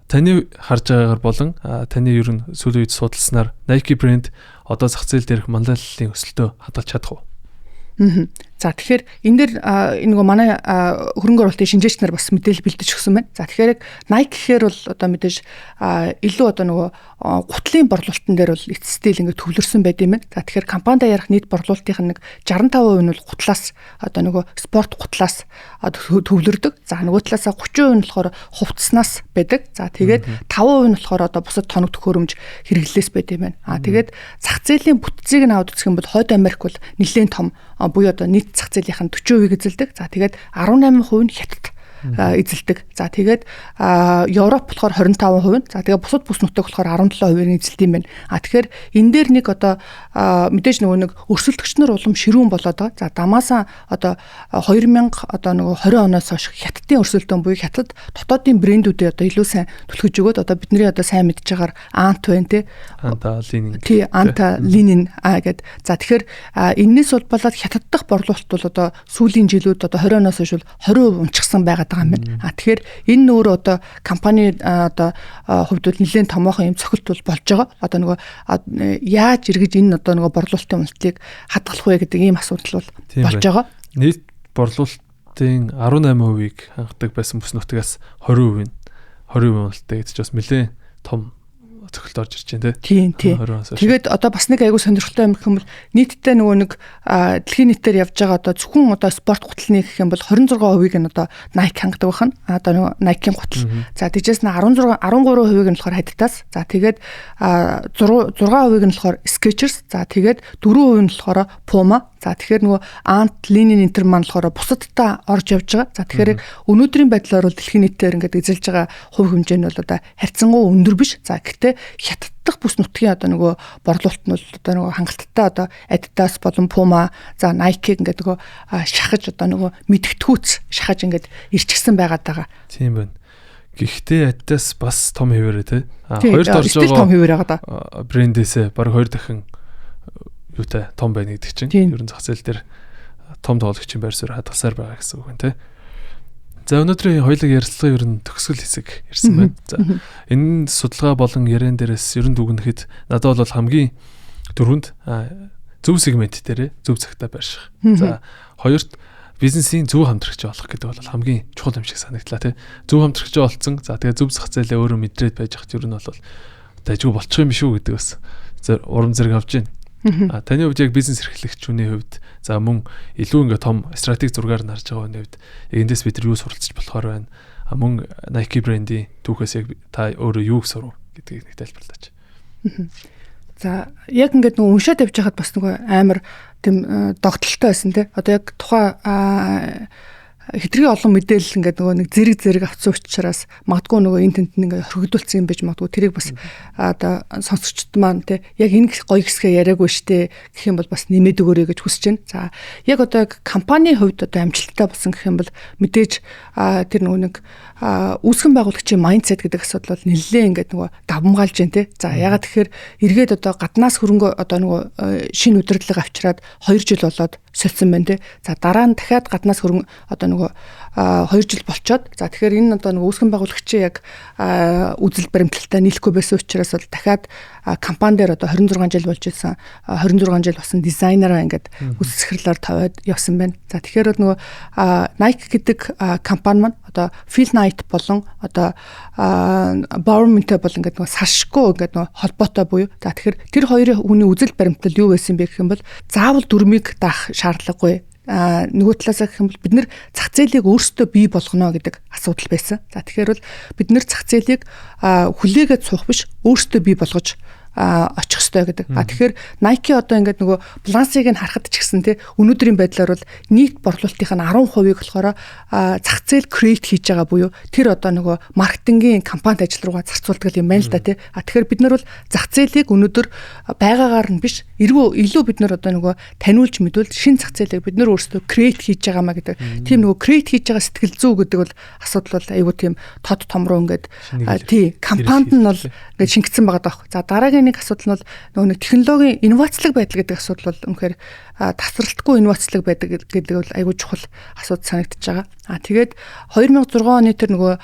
Таны харж байгаагаар болон таны ер нь сүүлийн үед судалснаар Nike брэнд одоо зах зээл дээрх манлайллын өсөлтөө хадгалж чадах уу? За тэгэхээр энэ дэр нөгөө манай хөрөнгө оруулалтын шинжээч нар бас мэдээлэл бэлдэж өгсөн байна. За тэгэхээр яг Nike гэхээр бол одоо мэдээж илүү одоо нөгөө гутлын борлуулалтын дээр бол эцэстэл ингээд төвлөрсөн байд юм байна. За тэгэхээр компанид ярих нийт борлуулалтын нэг 65% нь бол гутлаас одоо нөгөө спорт гутлаас төвлөрдөг. За нөгөө талаас 30% нь болохоор хувцснаас байдаг. За тэгээд 5% нь болохоор одоо бусад тоног төхөөрөмж хэрэглээс байд юм байна. Тэгээд зах зээлийн бүтцийг нь аваад үзэх юм бол Хойд Америк бол нэлээд том буюу одоо нийт зах зээлийнх нь 40% эзэлдэг. За тэгээд 18% нь Хятад эзэлдэг. За тэгээд Европ болохоор 25%. За тэгээд бусад бүс нутаг болохоор 17%-ийг эзэлдэг юм байна. Тэгэхээр энэ дээр нэг одоо мэдээж нөгөө нэг өрсөлдөгч нар улам ширүүн болоод байгаа. За Дамаасан одоо 2000 одоо нөгөө 20 оноос хойш Хятадын өрсөлдөөн буюу Хятад дотоодын брэндүүдээ одоо илүү сайн түлхэж өгөөд одоо бидний одоо сайн мэдж байгаагаар Ant байна те. Anta Linen гэд. За тэгэхээр энэс болоод Хятад дахь борлуулалт бол одоо сүүлийн жилүүд одоо 20 оноос хойш 20% унчсан байгаа юм байна. Тэгэхээр энэ нөр одоо компани одоо хувьд бол нэлээд томоохон юм цохилт бол болж байгаа. Одоо нөгөө яаж эргэж энэ одоо нөгөө борлуулалтын уналтыг хадгалах вэ гэдэг ийм асуудал бол болж байгаа. Нийт борлуулалтын 18%-ийг хангадаг байсан бүс нутгаас 20% уналттай гэж бас нэлээд том цохилт орж ирж байна тийм. Тэгээд одоо бас нэг айгуу сонирхолтой юм гэх юм бол нийтдээ нөгөө нэг дэлхийн нийтээр явж байгаа одоо зөвхөн одоо спорт гутлын гэх юм бол 26%-ийг нь одоо Nike хангадаг байна. Одоо нөгөө Nike-ийн гутал. За тэгжээс нь 13%-ийг нь болохоор Adidas. За тэгээд 6%-ийг нь болохоор Skechers. За тэгээд 4% нь болохоор Puma. За тэгэхээр нөгөө Ant Linen Inter маань болохоор бусадтай орж явж байгаа. За тэгэхээр өнөөдрийн байдлаар бол дэлхийн нийтээр ингээд эзэлж байгаа хувь хэмжээ нь бол одоо харьцангуй өндөр биш. За гэхдээ Хятад дахь бүс нутгийн одоо нөгөө борлуулалт нь бол одоо нөгөө хангалттай одоо Adidas болон Puma за Nike ингээд нөгөө шахаж одоо нөгөө мэдгэтгүүц шахаж ингээд ирчихсэн байгаад байгаа. Тийм байна. Гэхдээ Adidas бас том хэвээрээ тий. Хоёрт орж байгаа том хэвээр байгаа да. Брэндээсээ баг 2 дахин юутай том байна гэдэг чинь ер нь зах зээл дээр том тоглогчийн байр суурь хадгалсаар байгаа гэсэн үг байна тий. За өнөөдрийн хоёулаа ярилцлага ер нь төгсгөл хэсэг ирсэн байна. За энэ судалгаа болон яриан дээрээс ер нь дүгнэхэд надад бол хамгийн дөрөнд зөв сегмент дээр зөв цагтаа байрших. За хоёрт бизнесийн зөв хамтрагч болох гэдэг бол хамгийн чухал юм шиг санагдлаа тий. Зөв хамтрагч олцсон. За тэгээ зөв зах зээлээ өөрөө мэдрээд байж хат ер нь бол дайггүй болчих юм шүү гэдэг бас урам зэрэг авч байна. Таны хувьд яг бизнес эрхлэгчүүний хувьд за мөн илүү ингээ том стратеги зургаар нь харж байгаа хүний хувьд эндээс бид нар юу суралцж болохоор байна. Мөн Nike брендийн түүхээс яг та өөрөө юу сурав гэдгийг нэг тайлбарлаач. За яг ингээд нөгөө уншаад явж байхад бас нөгөө амар тийм догтлолтой байсан тий. Одоо яг тухайн хэтрийн олон мэдээлэл ингээд нөгөө нэг зэрэг авцсан учраас магадгүй нөгөө энэ тент ингээд хоригдуулсан юм байж магадгүй тэрийг бас одоо сонсогчд маань тий яг энэ гоё хэсгээ яриаггүй штэ гэх юм бол бас нэмээд өгөөрэй гэж хүсэж байна. За яг одоо компанийн хувьд одоо амжилттай болсон гэх юм бол мэдээж тэр нөгөө нэг үүсгэн байгуулагчийн майндсет гэдэг асуудал бол нэлээд ингээд нөгөө давмгаалж байна тий. За ягаад тэгэхээр эргээд одоо гаднаас хөрөнгө одоо нөгөө шинэ удирдлага авчираад 2 жил болоод солисон байна тий. За дараа нь дахиад гаднаас хөрөнгө одоо нөгөө 2 жил болчоод за тэгэхээр энэ одоо нөгөө үүсгэн байгуулагчийн яг үзэл баримталтай нийлэхгүй байсан учраас бол дахиад компани дээр одоо 26 жил болж ирсэн 26 жил болсон дизайнераа ингээд үс захирлаар тавиад явсан байна. За тэгэхээр бол нөгөө Nike гэдэг компани маань одоо Phil Knight болон одоо Bowermanтэй бол ингээд нөгөө салшгүй ингээд нөгөө холбоотой буюу за тэгэхээр тэр хоёрын хүний үзэл баримтал юу байсан бэ гэх юм бол заавал дүрмийг даах шаардлагагүй. Нөгөө талаас гэх юм бол бид нэр зах зээлийг өөрсдөө бий болгоно гэдэг асуудал байсан. За тэгэхээр бол бид нэр зах зээлийг хүлээгээд суух биш өөрсдөө бий болгож очих ёстой гэдэг. Тэгэхээр Nike одоо ингээд нөгөө балансыг нь харахад ч гэсэн тий өнөөдрийн байдлаар бол нийт борлуулалтын 10%-ийг болохоор зах зээл create хийж байгаа буюу тэр одоо нөгөө маркетингийн компанид ажил руугаа зарцуулдаг юм байна л да тий. Тэгэхээр бид нар бол зах зээлийг өнөөдөр байгаагаар нь биш илүү бид нар одоо нөгөө таниулж мэдвэл шин зах зээлийг бид нар өөрсдөө create хийж байгаамаа гэдэг. Тийм нөгөө create хийж байгаа сэтгэл зүй гэдэг бол асуудал бол айгүй тийм тод том руу ингээд тий компанид нь бол ингээд шингэсэн байгаа даах. За дараагийн нэг асуудал нь бол нөгөө нэг технологийн инновацлог байдал гэдэг асуудал бол үнэхээр тасралтгүй инновацлог байдаг гэдэг бол айгүй чухал асуудал санагдаж байгаа. Тэгээд 2006 оны тэр нөгөө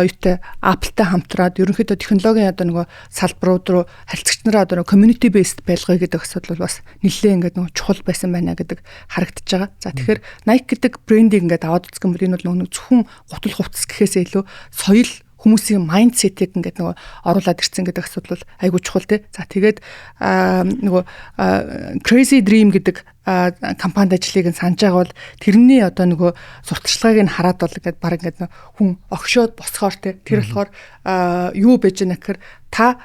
юутай Apple-тай хамтраад ерөнхийдөө технологийн одоо нөгөө салбарууд руу харилцагч нараа одоо community based байлгая гэдэг асуудал бол бас нэлээд ингээд нөгөө чухал байсан байна гэдэг харагдаж байгаа. За тэгэхээр Nike гэдэг брендийг ингээд аваад үзэх юм бол энэ бол нөгөө зөвхөн гутал хувцас гэхээсээ илүү соёл хүмүүсийн майндсетийг ингээд нөгөө оруулаад ирсэн гэдэг асуудал бол айгүй чухал тий. За тэгээд нөгөө Crazy Dream гэдэг компанид ажлыг нь санаж байгаа бол тэрний одоо нөгөө сурталчилгааг нь хараад бол ингээд баг ингээд хүн огшоод босхоор тий. Тэр болохоор юу байж байна гэхээр та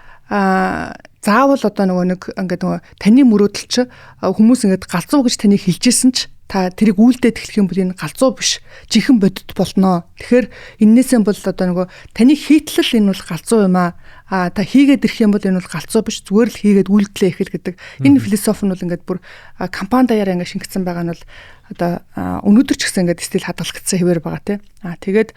заавал одоо нэг ингээд нөгөө таны мөрөөдөл чи хүмүүс ингээд галзуу гэж таныг хэлжсэн ч та тэрийг үйлдээд эхлэх юм бол энэ галзуу биш жинхэнэ бодит болно. Тэгэхээр эннээсээ бол одоо нөгөө таны хийтлэл энэ бол галзуу юм аа. Та хийгээд ирэх юм бол энэ бол галзуу биш зүгээр л хийгээд үйлдэлээ эхэл гэдэг. Энэ философи нь бол ингээд бүр компани даяараа ингээд шингэсэн байгаа нь бол одоо өнөөдөр ч гэсэн ингээд стил хадгалагдсан хэвээр байгаа тий. Тэгээд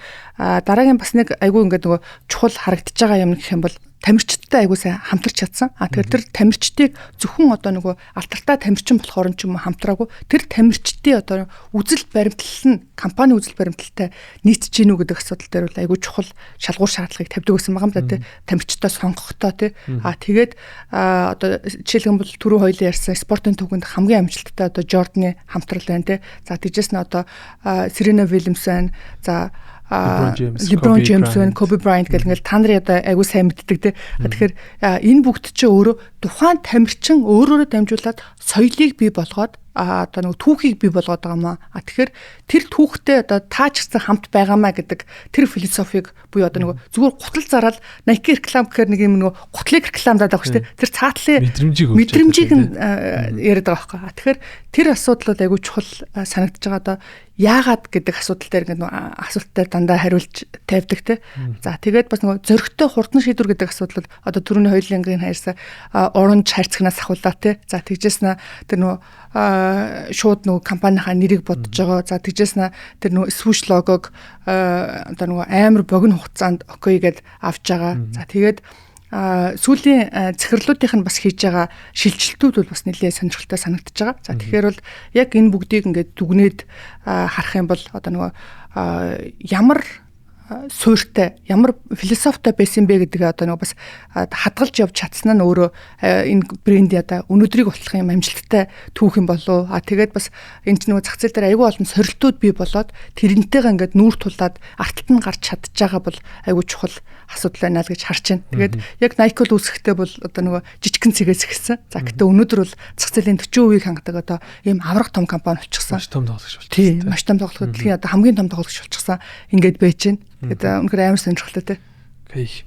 дараагийн бас нэг айгүй ингээд нөгөө чухал харагдаж байгаа юм гэх юм бол тамирчидтай айгуу сайн хамтарч чадсан. Тэгэхээр тэр тамирчдыг зөвхөн одоо нөгөө алтартай тамирчин болохоор ч юм уу хамтраагүй тэр тамирчдын одоо үзэл баримтлал нь компани үзэл баримталтай нийцж гинүү гэдэг асуудал дээр бол айгуу чухал шалгуур шаардлагыг тавьдаг гэсэн байгаа юм да тий. Тамирчдаа сонгохдоо тий. Тэгээд одоо жишээлбэл бол түрүү хоёлын ярьсан спортын төвөнд хамгийн амжилттай одоо Jordan-ы хамтрал байна тий. За тийжээс нь одоо Serena Williams байна. За LeBron James байна, Kobe Bryant гэх ингээл та нарын одоо айгуу сайн мэддэг те. Тэгэхээр энэ бүгд чи өөрөө тухайн тамирчин өөрөөрөө дамжуулаад соёлыг бий болгоод одоо нэг түүхийг бий болгоод байгаа маа. Тэгэхээр тэр түүхтэй одоо таач гэсэн хамт байгаамаа гэдэг тэр философиг буюу одоо нэг зүгээр гутал зараад Nike реклам гэхээр нэг юм нэг гутлыг рекламдаад байгаа шүү дээ. Тэр цаатлын мэдрэмжийг яриад байгаа байхгүй. Тэгэхээр тэр асуудал бол айгүй чухал санагдаж байгаа. Одоо яагаад гэдэг асуудал дээр ингээд асуултаар дандаа хариулж тавьдаг те. За тэгээд бас нэг зөрөгтэй хурдан шийдвэр гэдэг асуудал одоо түрүүний хоёулангийн хайрсаа оранж хайрцагнаас ахуулаа те. За тэгжээснэ тэр нөгөө шууд нөгөө компанийнхаа нэрийг бодож байгаа. За тэгжээснэ тэр нөгөө swoosh логог одоо нөгөө амар богино хугацаанд окей гэд авч байгаа. За тэгээд сүүлийн захирлуудынх нь бас хийж байгаа шилжилтүүд бол бас нэлээд сонирхолтой санагдаж байгаа. За тэгэхээр бол яг энэ бүгдийг ингээд дүгнээд харах юм бол одоо нөгөө ямар суурьтай, ямар философитой байсан бэ гэдэг одоо нэг бас хадгалж явж чадсан нь өөрөө энэ брендийн одоо өнөөдрийг ботлох юм амжилттай түүх юм болов. Тэгээд бас энэ ч нэг зах зээл дээр айгүй олон сорилтууд бий болоод тэрнтэйгээ ингээд нүүр тулаад арталт нь гарч чадж байгаа бол айгүй чухал асуудал байна л гэж харж байна. Тэгээд яг Nike бол үүсэхдээ бол одоо нөгөө жижигхэн цэгээс эхэлсэн. За гэхдээ өнөөдөр бол зах зээлийн 40% хангадаг одоо ийм аврах том компани болчихсон. Маш том тоглогч болчихсон. Тийм, маш том тоглогч. Дэлхийн одоо хамгийн том тоглогч болчихсон. Ингээд байж байна. Тэгээд үнэхээр амар сонирхолтой те. Окей.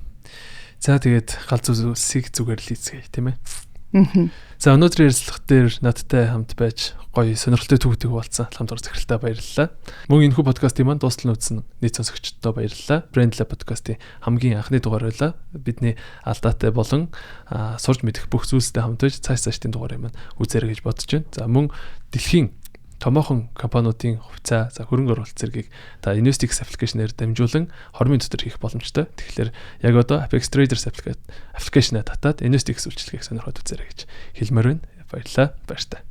За тэгээд галзуу зүйлсийг зүгээр л хийцгээе, тийм ээ. За өнөөдрийн ярилцлага дээр надтай хамт байж гоё сонирхолтой түүхийг хуваалцсан хамт захиралтай баярлалаа. Мөн энэхүү подкастын маань дуустал нүүцэн нийт сонсогчдод баярлалаа. Brand Lab подкастын хамгийн анхны дугаар байлаа. Бидний алдаатай болон сурж мэдэх бүх зүйлстэй хамт байж цаашдын дугаарыг маань үзээрэй гэж бодож байна. За мөн дэлхийн томоохон компаниудын хувьцаа за хөрөнгө оруулалт зэргийг та InvestX аппликейшнээр дамжуулан хормын дотор хийх боломжтой. Тэгэхээр яг одоо Apex Traders аппликейшнаа татаад InvestX үйлчилгээг сонирхоод үзээрэй гэж хэлмээр байна. Баярлалаа. Баяртай.